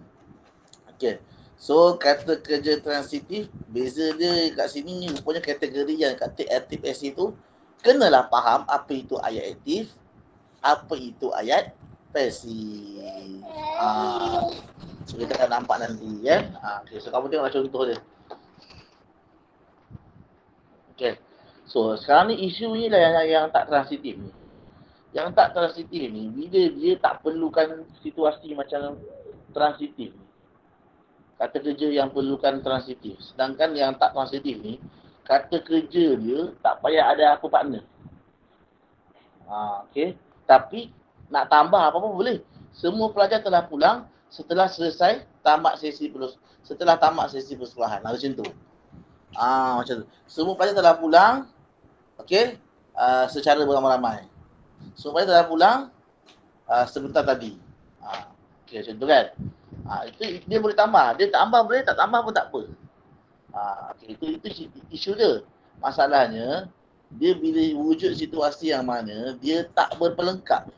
Speaker 1: Okey. So, kata kerja transitif, beza dia kat sini rupanya kategori yang kata aktif pasif tu kenalah faham apa itu ayat aktif, apa itu ayat pasif. So, kita akan nampak nanti Okay. So, kamu tengoklah contoh dia. Okay. So, sekarang ni isu ni lah yang tak transitif ni. Yang tak transitif ni, bila dia tak perlukan situasi macam transitif ni. Kata kerja yang perlukan transitif. Sedangkan yang tak transitif ni, kata kerja dia tak payah ada apa partner. Okay. Tapi nak tambah apa-apa boleh. Semua pelajar telah pulang setelah selesai setelah tamat sesi persekolahan. Macam tu. Macam tu. Semua pelajar telah pulang, okey, secara beramai-ramai. Semua pelajar telah pulang sebentar tadi. Okey, macam tu kan. Itu dia boleh tambah. Dia tambah boleh, tak tambah pun tak apa. Okay. Itu isu dia. Masalahnya, dia bila wujud situasi yang mana dia tak berpelengkap.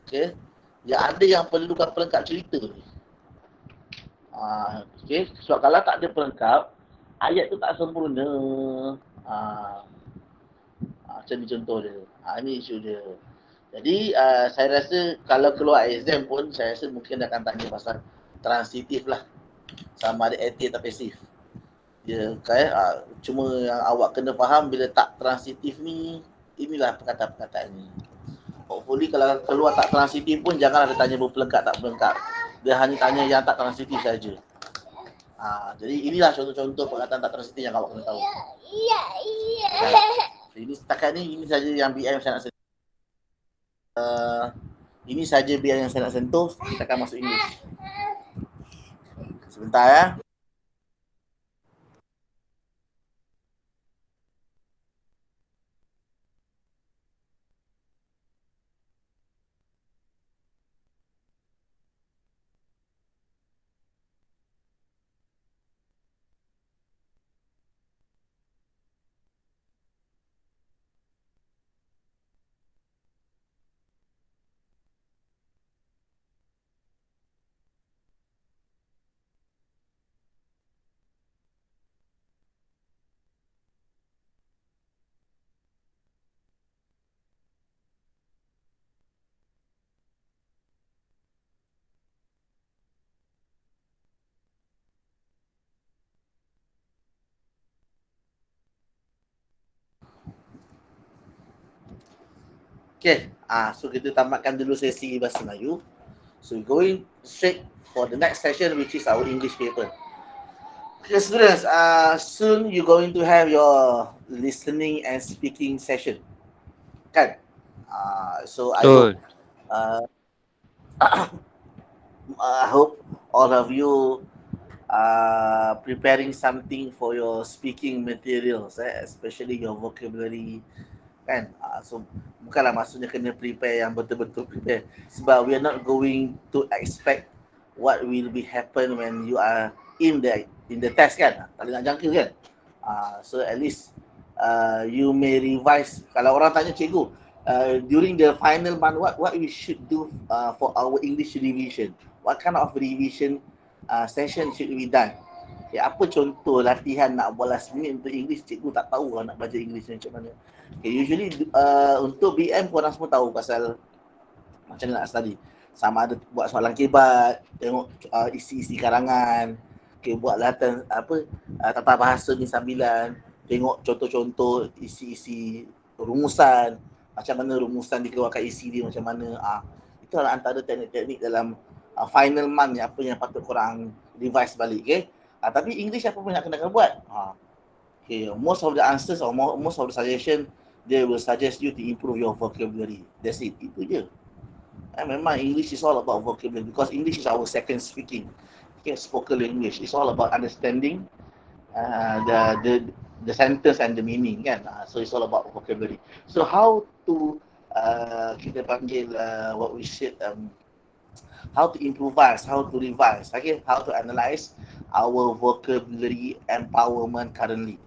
Speaker 1: Okay. Yang ada yang perlukan pelengkap cerita ni. Okay. Sebab kalau tak ada pelengkap, ayat tu tak sempurna. Macam ni contoh dia. Ini isu dia. Jadi saya rasa kalau keluar exam pun saya rasa mungkin akan tanya pasal transitif lah. Sama ada aktif atau pasif. Ya, cuma yang awak kena faham bila tak transitif ni, inilah perkataan-perkataan ni. Hopefully kalau keluar tak transitif pun janganlah dia tanya berpelengkap tak berpelengkap. Dia hanya tanya yang tak transitif saja. Jadi inilah contoh-contoh perkataan tak transitif yang awak kena tahu. Ini setakat ni, ini saja yang BM saya nak sentuh. Ini saja BM yang saya nak sentuh. Kita akan masuk English. Sebentar ya. Okay, so kita tamatkan dulu sesi Bahasa Melayu. So we're going straight for the next session, which is our English paper. Okay, students, soon you're going to have your listening and speaking session. Kan? So I hope all of you are preparing something for your speaking materials, especially your vocabulary. Kan? So bukanlah maksudnya kena prepare yang betul-betul prepare, sebab we are not going to expect what will be happen when you are in the test kan. Tak boleh nak jangka kan. So at least you may revise. Kalau orang tanya cikgu, during the final month, what we should do for our English revision, what kind of revision session should we done? Apa contoh latihan nak buat last minute untuk English? Cikgu tak tahu nak baca English macam mana. Usually untuk BM korang semua tahu pasal macam mana nak study. Sama ada buat soalan kebat, tengok isi-isi karangan, buat latihan tata bahasa ni sambilan, tengok contoh-contoh isi-isi rumusan, macam mana rumusan dikeluarkan isi dia macam mana. Itu adalah antara teknik-teknik dalam final month apa yang patut korang revise balik. Tapi English apa pun nak kena buat. Most of the answers or most of the suggestion, they will suggest you to improve your vocabulary. That's it. Itu je. Memang English is all about vocabulary because English is our second speaking. Spoken English. It's all about understanding the sentence and the meaning kan. So it's all about vocabulary. So how to kita panggil what we said, how to improvise, how to revise, how to analyze our vocabulary empowerment currently.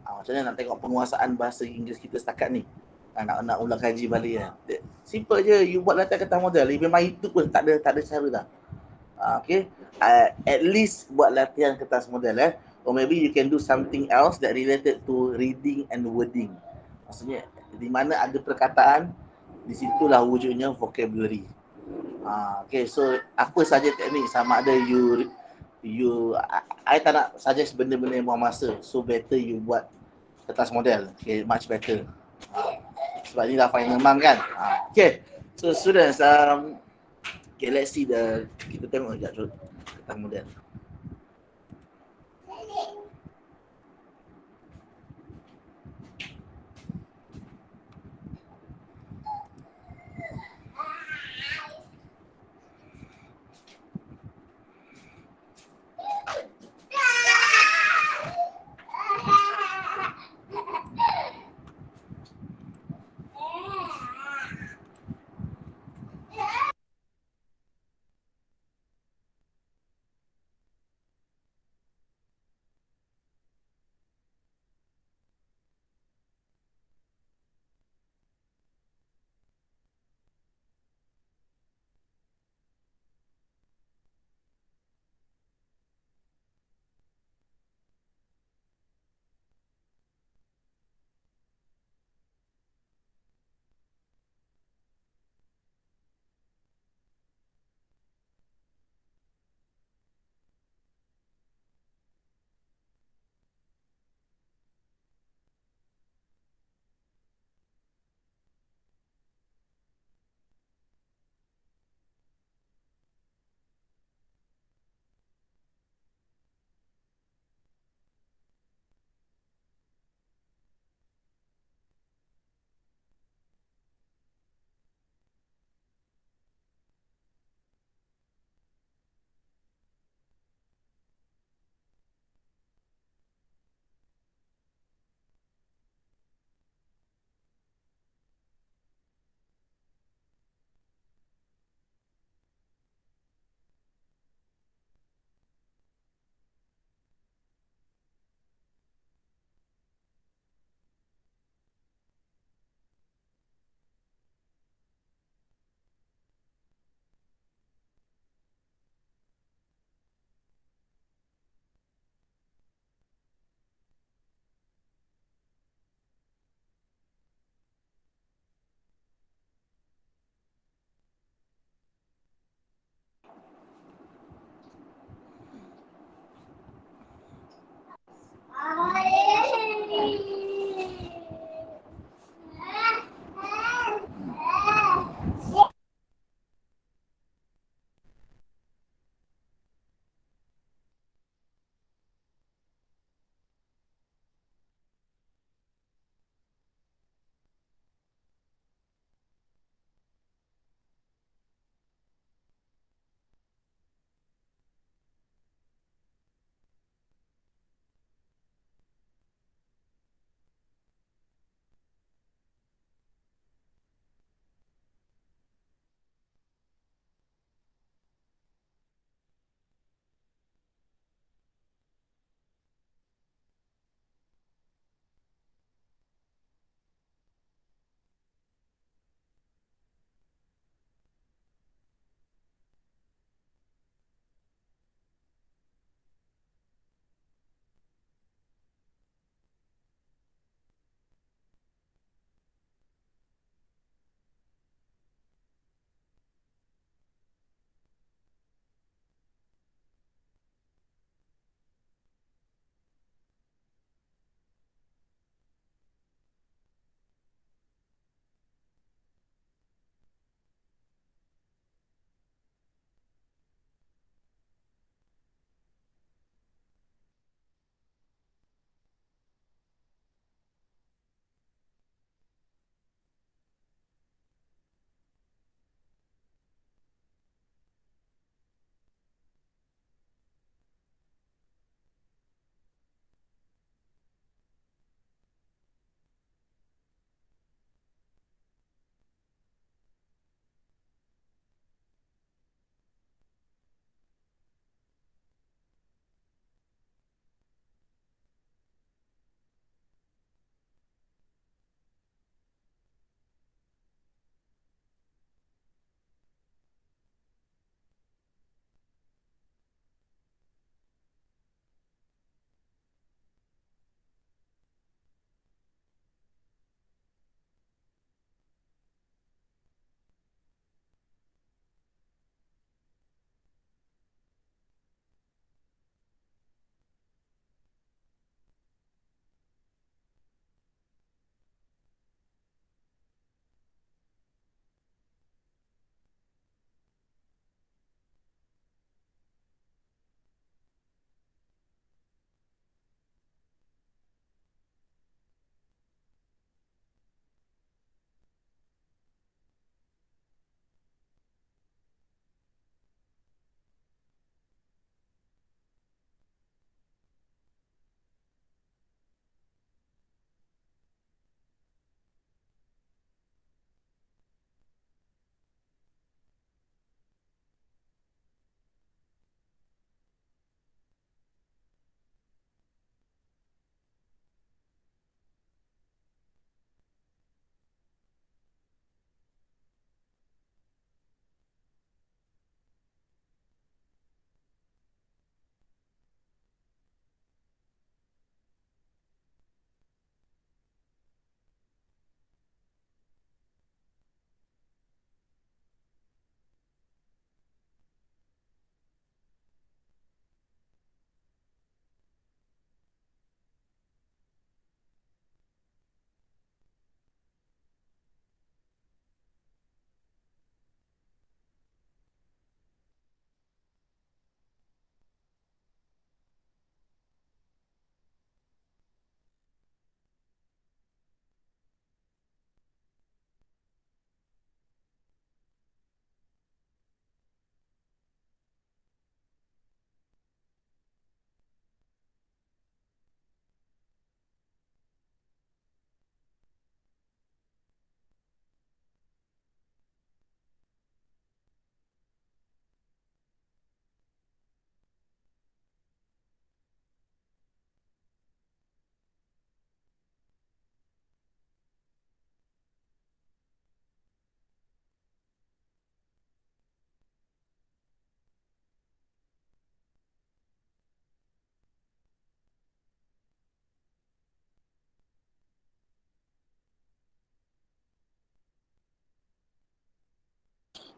Speaker 1: Macam mana nak tengok penguasaan bahasa Inggeris kita setakat ni. Nak ulang kaji balik ya. Simple je, you buat latihan kertas model. Memang itu pun tak ada cara dah. At least buat latihan kertas model or maybe you can do something else that related to reading and wording. Maksudnya di mana ada perkataan, di situlah wujudnya vocabulary. So apa saja teknik, sama ada I tak nak suggest benda-benda yang buang masa. So better you buat kertas model. Much better. sebab ni dah final mark kan. Okay. So students, okay, let's see kita tengok sekejap kemudian.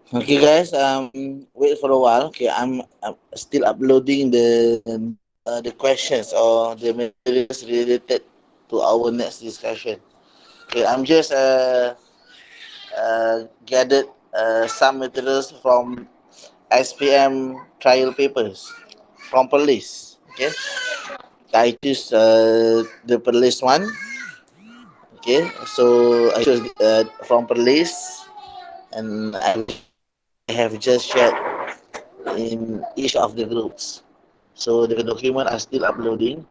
Speaker 1: Okay guys, wait for a while. Okay, I'm still uploading the questions or the materials related to our next discussion. Okay, I'm just gathered some materials from SPM trial papers from police. Okay, I choose the police one. Okay, so I choose from police, and I have just shared in each of the groups. So the document are still uploading.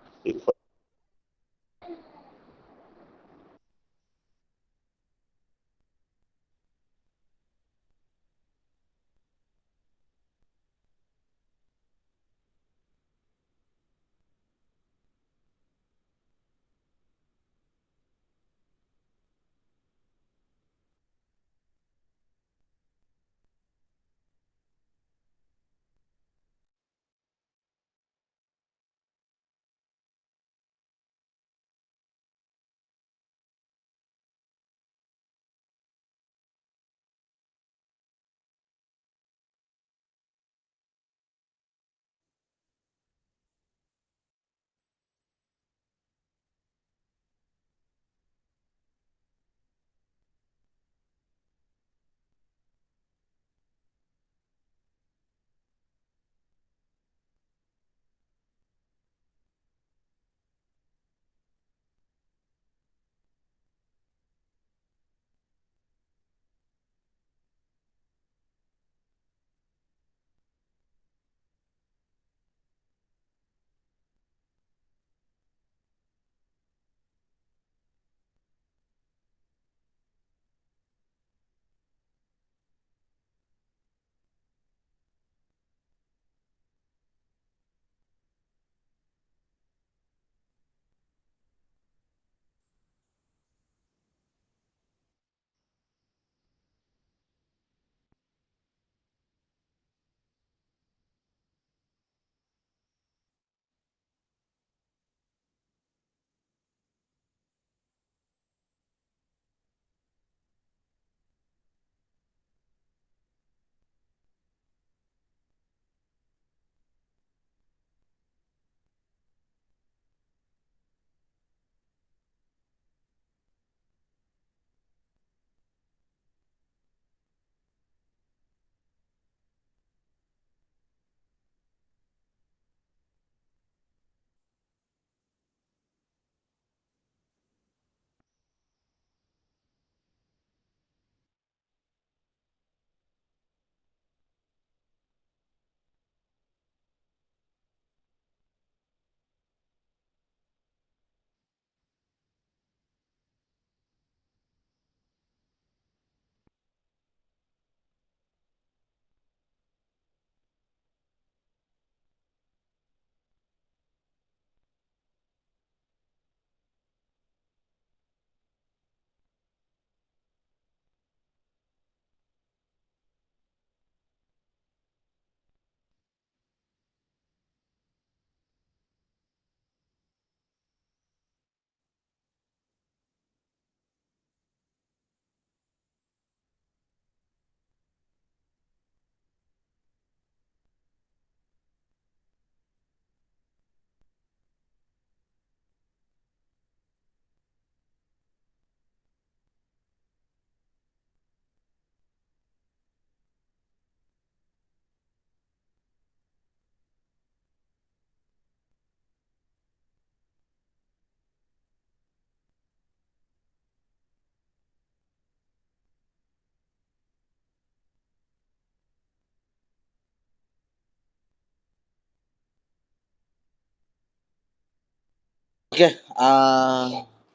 Speaker 1: Okay.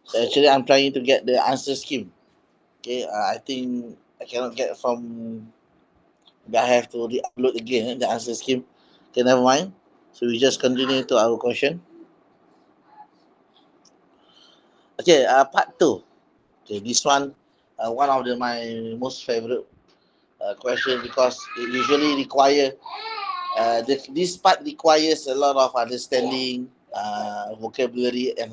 Speaker 1: So actually, I'm trying to get the answer scheme. Okay. I think I cannot get from. I have to re-upload again the answer scheme. Okay, never mind. So we just continue to our question. Okay. Part two. Okay, this one of my most favorite question because it usually require this part requires a lot of understanding, vocabulary and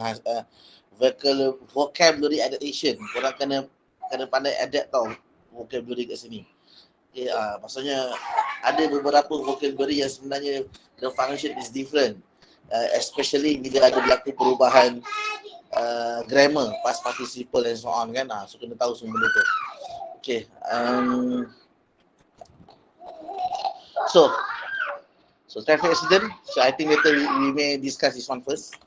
Speaker 1: vocabulary adaptation. Korang kena pandai adapt tau vocabulary kat sini. Okay, maksudnya ada beberapa vocabulary yang sebenarnya the function is different. Especially bila ada berlaku perubahan grammar, past participle and so on kan. So kena tahu semua benda tu. Okay. So traffic accident. So I think later we may discuss this one first.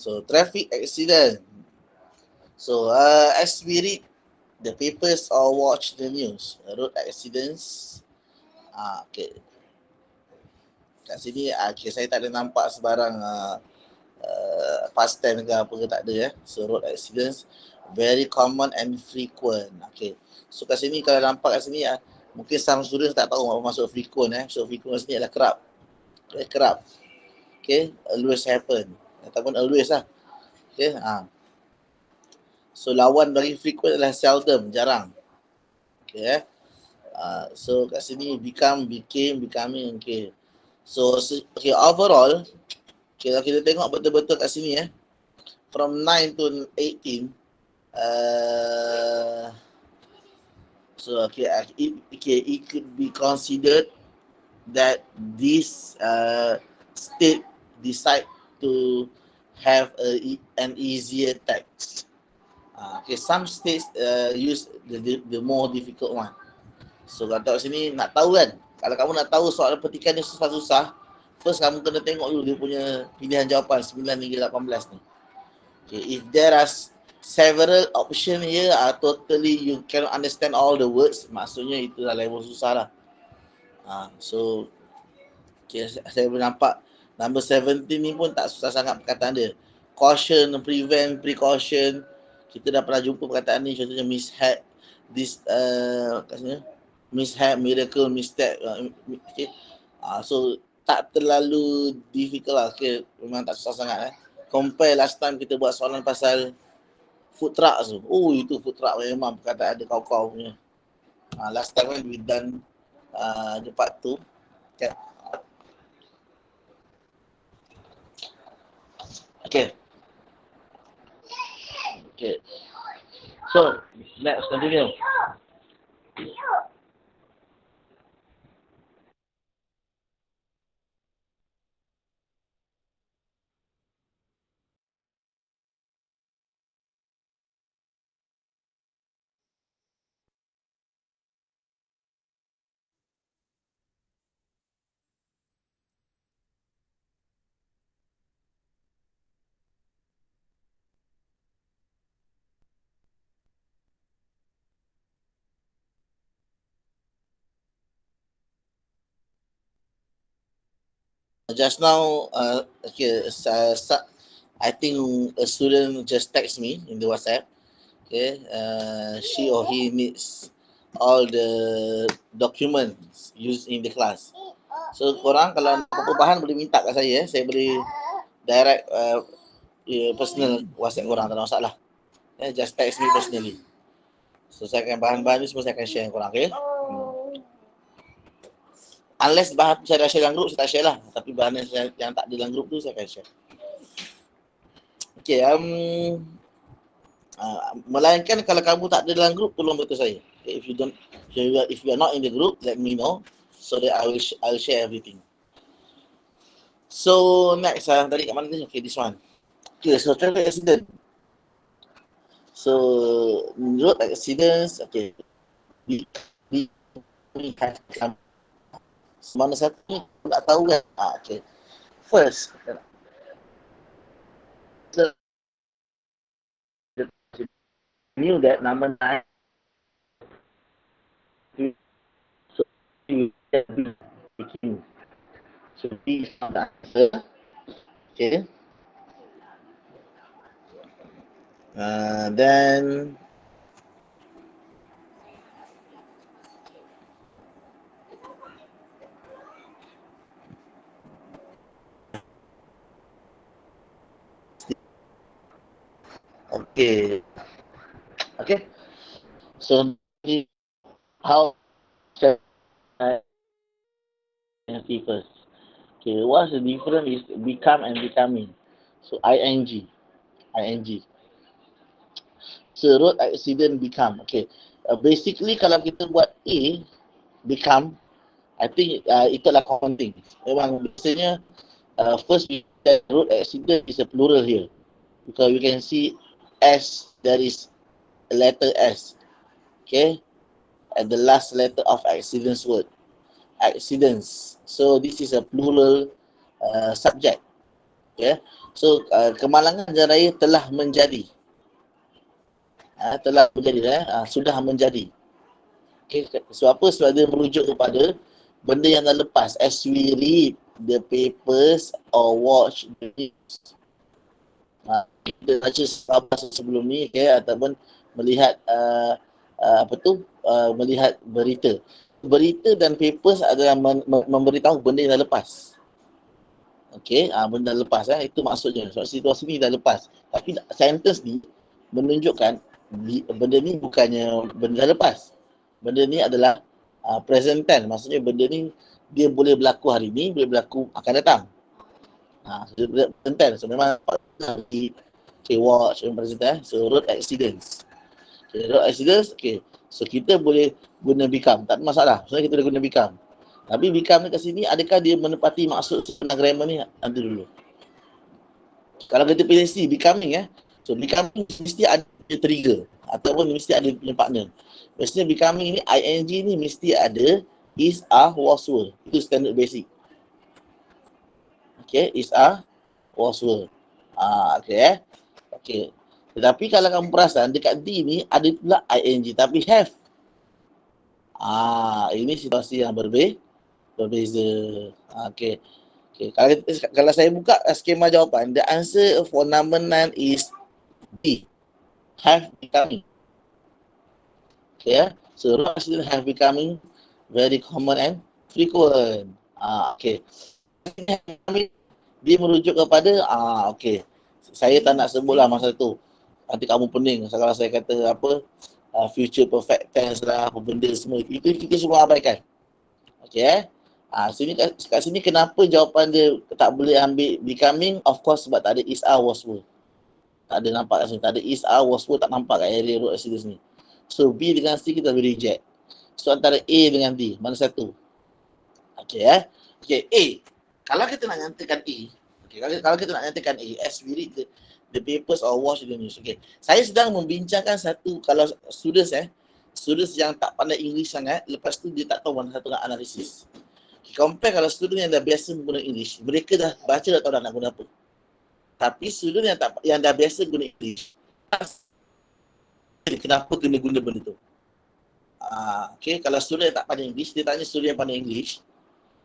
Speaker 1: So traffic accident. So as we read the papers or watch the news, road accidents. Okay. Kat sini okay, saya tak ada nampak sebarang past tense ke apa ke, tak ada. So road accidents very common and frequent. Okay. So kat sini kalau nampak kat sini mungkin some students tak tahu apa maksud frequent. So frequent kat sini adalah kerap. Kerap. Okay. Always happen. Ataupun always lah. Okay. So lawan bagi frequent adalah seldom, jarang. Okay. So kat sini became, becoming. Okay. So okay, overall, kalau kita tengok betul-betul kat sini from 9 to 18, so it could be considered that this state decide to have an easier text. Okay, some states use the more difficult one. So kalau sini nak tahu kan, kalau kamu nak tahu soalan petikan ni susah-susah, first kamu kena tengok dulu dia punya pilihan jawapan 9 hingga 18 ni. Okay, if there are several option here, totally you cannot understand all the words, maksudnya itulah level susah lah. So okay, saya boleh nampak number 17 ni pun tak susah sangat perkataan dia. Caution, prevent, precaution. Kita dah pernah jumpa perkataan ni, contohnya mishap, mishap, miracle, misstep. Okay. So tak terlalu difficult lah. Okay. Memang tak susah sangat. Compare last time kita buat soalan pasal food truck tu. Oh, itu food truck memang perkataan ada kau-kau punya. Last time we done the part tu. Okay. Okay. So, let's continue. Just now, I think a student just text me in the WhatsApp. Okay, she or he needs all the documents used in the class. So korang kalau apa bahan boleh minta kat saya. Saya boleh direct personal WhatsApp korang, tak ada masalah. Just text me personally. So saya akan bahan-bahan ni semua saya akan share dengan korang. Okay. Unless bahan tu saya dah share dalam grup, saya tak share lah. Tapi bahan yang tak ada dalam grup tu saya akan share. Okay, melainkan kalau kamu tak ada dalam grup, tolong beritahu saya. Okay, if you are not in the group, let me know so that I'll share everything. So next, tadi kat mana ni? Okay, this one. Okay, so traffic accident. So road accidents, okay. We have some. Mana satu ni aku tak tahu kan. Okay. First, knew that number 9 so so B is not the answer. Okay. Then okay. So how should I first? Okay, what's the difference is become and becoming. So ing. So road accident become. Okay. Basically kalau kita buat A become, I think itulah common thing. Memang biasanya first road accident is a plural here. Because you can see S, there is a letter S. Okay. At the last letter of accidents word. Accidents. So this is a plural subject. Okay. So kemalangan jalan raya telah menjadi. Sudah menjadi. Okay. So apa? Sebab dia merujuk kepada benda yang dah lepas. As we read the papers or watch the news. Kita baca khabar sebelum ni, okay, ataupun melihat melihat berita. Berita dan papers adalah memberitahu benda yang dah lepas. Okey, benda dah lepas, itu maksudnya. Sebab situasi ni dah lepas. Tapi sentence ni menunjukkan benda ni bukannya benda dah lepas. Benda ni adalah present tense. Maksudnya benda ni dia boleh berlaku hari ni, boleh berlaku akan datang. Present tense. So memang watch and present tense. So road accidents. Okay, road accidents, okay. So kita boleh guna become, tak ada masalah. Sebenarnya kita boleh guna become. Tapi become ni kat sini, adakah dia menepati maksud sebenar grammar ni? Nanti dulu. Kalau kita pilih C, becoming so becoming mesti ada trigger ataupun mesti ada punya partner. Biasanya becoming ni, ing ni mesti ada is, are, was, were. Itu standard basic. Okay, is, are, was, were. Okay. Okay. Tetapi kalau kamu perasan, dekat D ni ada pula ing tapi have. Ini situasi yang berbeza. Okay. Kalau saya buka skema jawapan, the answer for number 9 is D. Have becoming. Okay. So road accident have becoming very common and frequent. Okay. Dia merujuk kepada okay. Saya tak nak sebutlah masa tu. Nanti kamu pening kalau saya kata future perfect tense lah, apa benda semua. Itu kita semua abaikan. Okay. Kat sini kenapa jawapan dia tak boleh ambil becoming? Of course sebab tak ada is, are, was, were. Tak ada nampak kat sini. Tak ada is, are, was, were, tak nampak kat area road accident ni. So B dengan C kita boleh reject. So antara A dengan D, mana satu? Okay. Okay, A. Kalau kita nak nyatakan A, okay, kalau kita nak nyatakan A, as we read the papers or watch the news. Okay. Saya sedang membincangkan satu, kalau students yang tak pandai English sangat, lepas tu dia tak tahu mana satu nak analisis. Okay, compare kalau student yang dah biasa menggunakan English, mereka dah baca dah tahu dah nak guna apa. Tapi student yang dah biasa guna English, kenapa kena guna benda tu? Okay, kalau student yang tak pandai English, dia tanya student yang pandai English.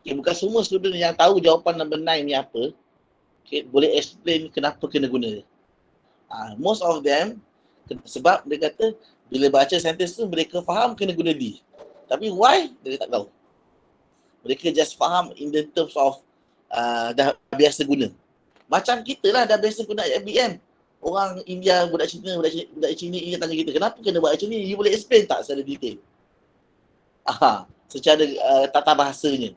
Speaker 1: Okay, bukan semua student yang tahu jawapan number 9 ni apa, okay, boleh explain kenapa kena guna dia. Most of them, sebab dia kata bila baca sentence tu mereka faham kena guna D. Tapi why? Dia tak tahu. Mereka just faham in the terms of dah biasa guna. Macam kita lah dah biasa guna FBM. Orang India, budak Cina India tanya kita, kenapa kena buat macam ni? You boleh explain tak secara detail? Secara tata bahasanya.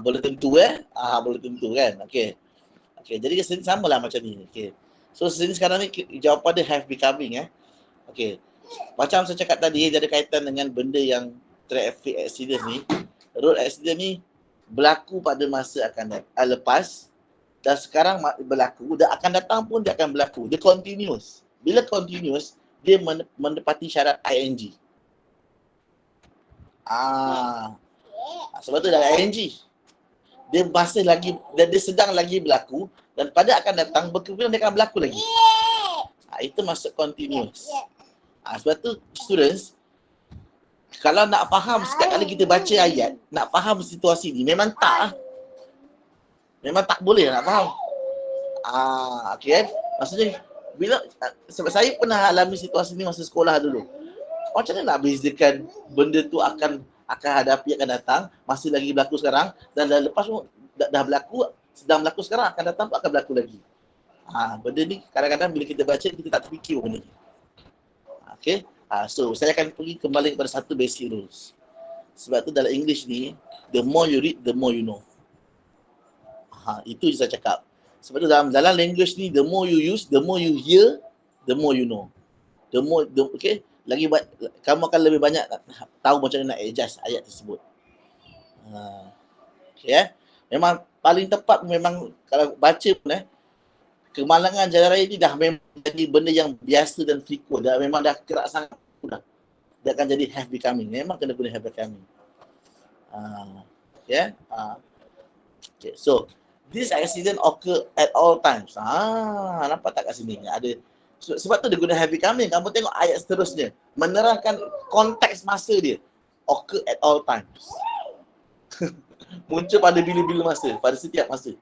Speaker 1: Boleh tentu boleh tentu kan. Okay, jadi sini samalah macam ni. Okay. So sini sekarang ni jawapan dia have becoming Okay. Macam saya cakap tadi, dia ada kaitan dengan benda yang traffic accident ni. Road accident ni berlaku pada masa akan lepas, dan sekarang berlaku, dan akan datang pun dia akan berlaku. Dia continuous. Bila continuous, dia menepati syarat ing. Sebab tu dah ing. Dia masih lagi, dan dia sedang lagi berlaku, dan pada akan datang berkemudian dia akan berlaku lagi. Itu maksud continuous. Sebab tu students, kalau nak faham setiap kali kita baca ayat, nak faham situasi ni, memang tak lah. Memang tak boleh nak faham. Okay kan? Maksudnya, bila sebab saya pernah alami situasi ni masa sekolah dulu. Macam mana nak bezakan benda tu akan hadapi, akan datang, masih lagi berlaku sekarang, dan dah lepas tu dah berlaku, sedang berlaku sekarang, akan datang tu akan berlaku lagi. Benda ni kadang-kadang bila kita baca, kita tak terfikir benda ni. Okay? So, saya akan pergi kembali kepada satu basic rules. Sebab tu dalam English ni, the more you read, the more you know. Itu je saya cakap. Sebab tu dalam language ni, the more you use, the more you hear, the more you know. Okay? Kamu akan lebih banyak tahu macam mana nak adjust ayat tersebut. Okay, memang paling tepat memang kalau baca pun kemalangan jalan raya ni dah memang jadi benda yang biasa dan frequent. Memang dah kerak sangat dah. Dia akan jadi have becoming. Memang kena guna have becoming. Okay, so this accident occur at all times. Nampak tak kat sini? Ada. Sebab tu dia guna have becoming. Kamu tengok ayat seterusnya. Menerangkan konteks masa dia. Occur at all times. Muncul pada bila-bila masa. Pada setiap masa.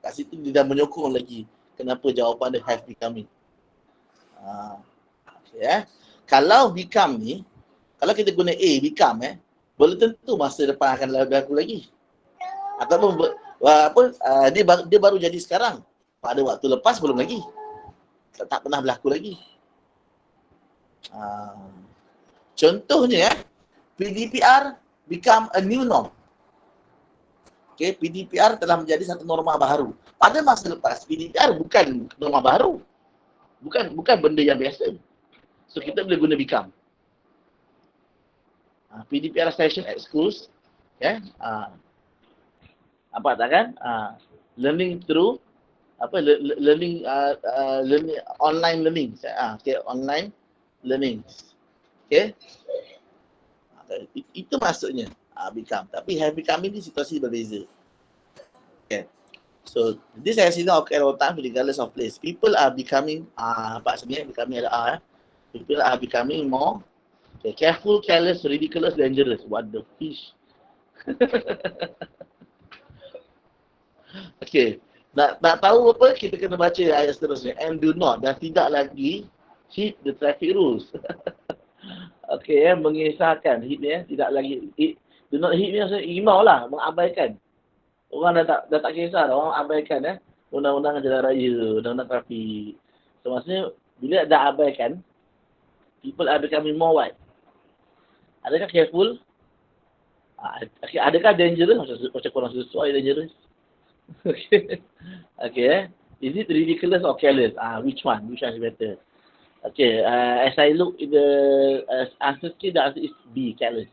Speaker 1: Kat situ dia dah menyokong lagi. Kenapa jawapan dia have becoming. Okay, Kalau become ni, kalau kita guna A, become belum tentu masa depan akan berlaku lagi. Ataupun dia baru jadi sekarang. Pada waktu lepas belum lagi. Tak pernah berlaku lagi. Contohnya PDPR become a new norm. Okay, PDPR telah menjadi satu norma baru. Pada masa lepas, PDPR bukan norma baru. Bukan benda yang biasa. So kita boleh guna become. PDPR session at schools. Apa tak kan? Learning through learning online learning. Okay, online learning. Okay? Itu maksudnya become. Tapi have becoming ni situasi berbeza. Okay. So this accident occur all time regardless of place. People are becoming sebenarnya becoming ada people are becoming more careful, careless, ridiculous, dangerous. What the fish? Okay. Nak tahu apa, kita kena baca ayat seterusnya. And do not, dan tidak lagi hit the traffic rules. Okay, mengisahkan hit ni tidak lagi do not hit ni maksudnya ignore lah, mengabaikan. Orang dah tak kisah dah, orang abaikan undang-undang jalan raya, undang-undang trafik. So maksudnya bila dah abaikan, people are becoming more what? Adakah careful? Adakah dangerous? Macam korang sesuai dangerous? Okay. Is it ridiculous or careless? Which one? Which one is better? Okay. As I look in the answer key, the answer is B, careless.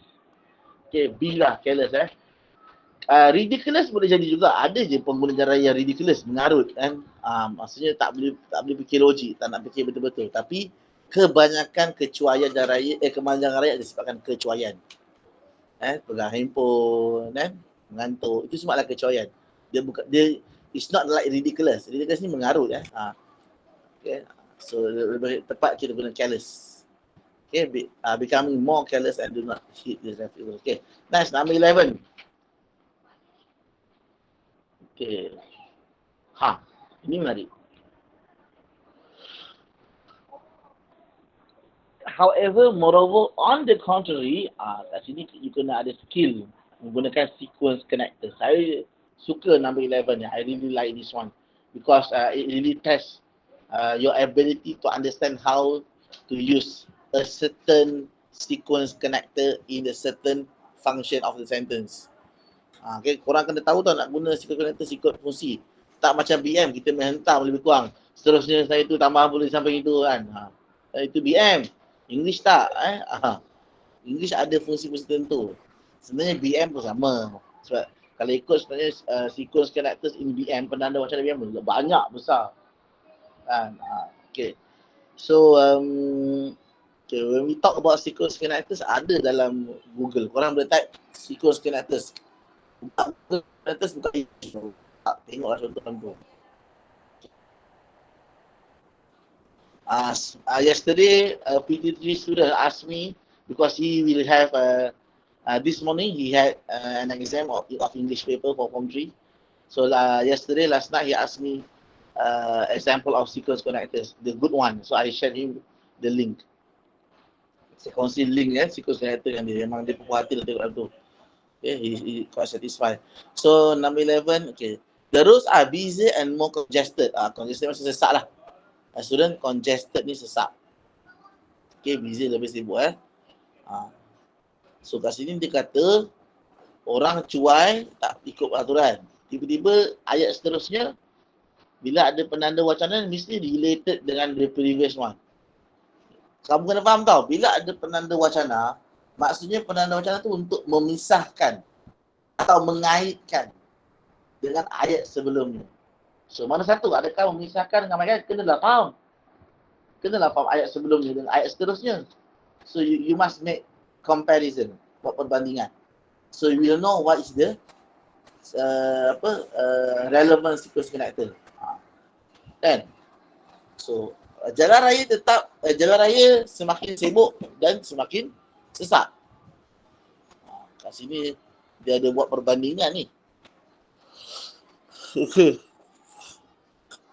Speaker 1: Okay, B lah, careless ridiculous boleh jadi juga. Ada je pengguna jalan raya yang ridiculous, mengarut kan. Maksudnya tak boleh fikir logik, tak nak fikir betul-betul. Tapi kebanyakan kecuaian jalan raya, kemalangan jalan raya disebabkan kecuaian. Pegang handphone kan, mengantuk. Itu semua adalah kecuaian. Dia it's not like ridiculous. Ridiculous ni mengarut Okay. So lebih tepat kita guna careless. Okay, becoming more careless and do not hit the traffic rules. Okay. Next, number 11. Okay. Ini menarik. However, moreover, on the contrary, kat sini you kena ada skill menggunakan sequence connector. Saya suka number 11 ni. I really like this one because it really tests your ability to understand how to use a certain sequence connector in a certain function of the sentence. Okay, korang kena tahu tau nak guna sequence connector, sequence fungsi. Tak macam BM, kita menghentam lebih kurang. Seterusnya saya tu tambah boleh sampai itu kan. Itu BM. English tak. English ada fungsi-fungsi tertentu. Sebenarnya BM pun sama. Sebab kalau ikut sebenarnya sequence connectors in BM, penanda macam BM banyak besar. Okay. So, okay, when we talk about sequence connectors, ada dalam Google. Korang boleh type sequence connectors. Connectors bukan tengoklah contoh-contoh. Yesterday, a PT3 student asked me because he will have this morning he had an exam of English paper for Form 3. So last night he asked me example of sequence connectors, the good one. So I shared him the link. Saya kongsi link sequence connector yang dia memang dia puas hati tengok tu. Okay, he quite satisfied. So number 11, okay. The roads are busy and more congested. Congested maksudnya sesak lah. Student congested ni sesak. Okay, busy lebih sibuk So kat sini dia kata orang cuai tak ikut peraturan. Tiba-tiba ayat seterusnya bila ada penanda wacana mesti related dengan the previous one. Kamu kena faham tau, bila ada penanda wacana, maksudnya penanda wacana tu untuk memisahkan atau mengaitkan dengan ayat sebelumnya. So mana satu? Adakah memisahkan dengan ayat? Kenalah faham. Kenalah faham ayat sebelumnya dengan ayat seterusnya. So you must make comparison, buat perbandingan. So you will know what is the relevant sequence connector. Kan? So jalan raya tetap jalan raya semakin sibuk dan semakin sesak. Kat sini dia ada buat perbandingan ni. Okey.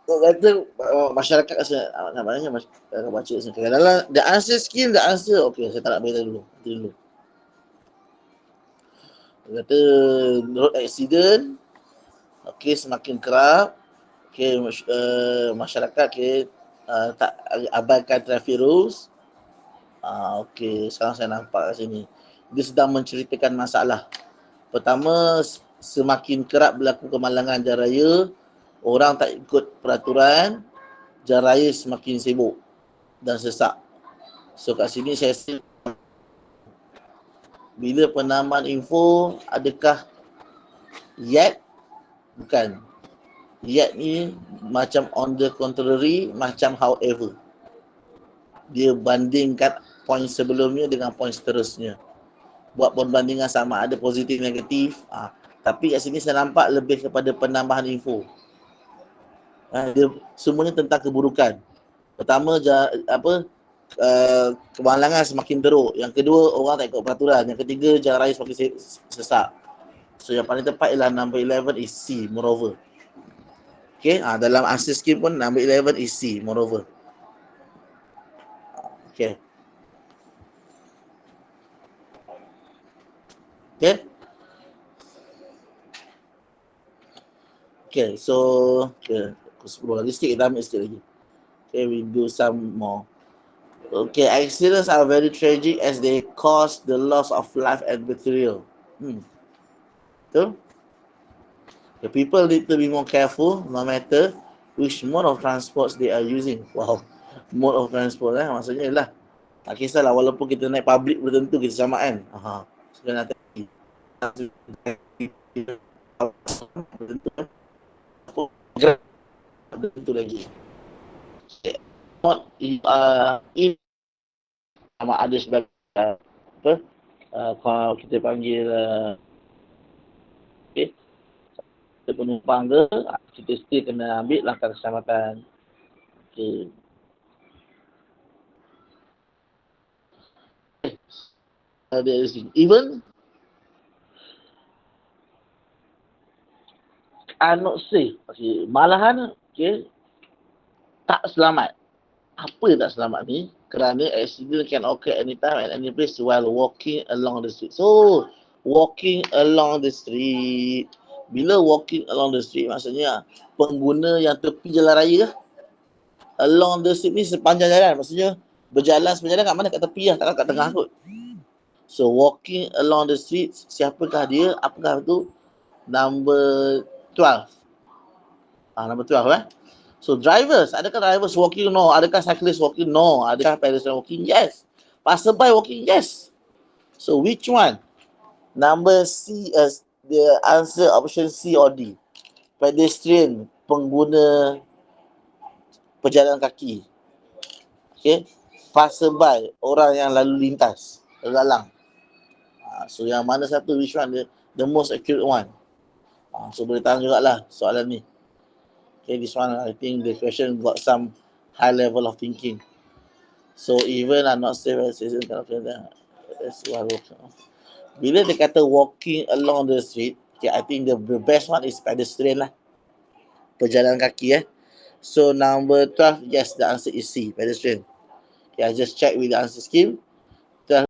Speaker 1: Kata masyarakat namanya baca sekarang dalam the answer scheme, the answer. Okey, saya tak nak beritahu dulu. Nanti dulu. Dia kata road accident. Okey, semakin kerap. Okey, masyarakat tak abaikan traffic rules. Okey, sekarang saya nampak kat sini. Dia sedang menceritakan masalah. Pertama, semakin kerap berlaku kemalangan jalan raya, orang tak ikut peraturan, jalan raya semakin sibuk dan sesak. So kat sini saya bila penambahan info, adakah yet? Bukan. Yet ni macam on the contrary, macam however. Dia bandingkan poin sebelumnya dengan poin seterusnya. Buat perbandingan sama ada positif negatif. Tapi kat sini saya nampak lebih kepada penambahan info. Dia semuanya tentang keburukan. Pertama kemalangan semakin teruk. Yang kedua, orang tak ikut peraturan. Yang ketiga, jalan raya semakin sesak. So yang paling tepat ialah number 11 is C, moreover. Okay, dalam answer scheme pun number 11 is C, moreover. Okay. Okay. Okay, so pukul 10 lagi sikit, kita ambil sikit lagi. Okay, we do some more. Okay, accidents are very tragic as they cause the loss of life and material. Betul? The people need to be more careful no matter which mode of transport they are using. Wow, mode of transport maksudnya ialah tak kisahlah walaupun kita naik public belum tentu kita sama kan. Sebenarnya tentu lagi. Sama ada sebagai kalau kita panggil penumpang ke, kita still kena ambil langkah keselamatan. Okay. Even I'm not safe. Okay. Malahan tak selamat. Apa tak selamat ni? Kerana accident can occur anytime and any place while walking along the street. So, walking along the street. Bila walking along the street maksudnya pengguna yang tepi jalan raya. Along the street ni sepanjang jalan. Maksudnya berjalan sepanjang kat mana? Kat tepi lah. Takkan kat tengah kot. So, walking along the street, siapakah dia? Apakah tu? Number 12. Number 12 So, drivers. Adakah drivers walking? No. Adakah cyclists walking? No. Adakah pedestrian walking? Yes. Passerby walking? Yes. So, which one? Number C as the answer option C or D. Pedestrian, pengguna pejalan kaki. Okay. Passerby, orang yang lalu lintas, lalang. So yang mana satu, which one the most accurate one? So boleh tahan jugalah soalan ni. Okay, this one I think the question got some high level of thinking. So even I'm not safe as citizen kind of thing. That's what I work on. Bila dia kata walking along the street, okay, I think the best one is pedestrian lah. Pejalan kaki So number 12, yes, the answer is C, pedestrian. Okay, I just check with the answer scheme.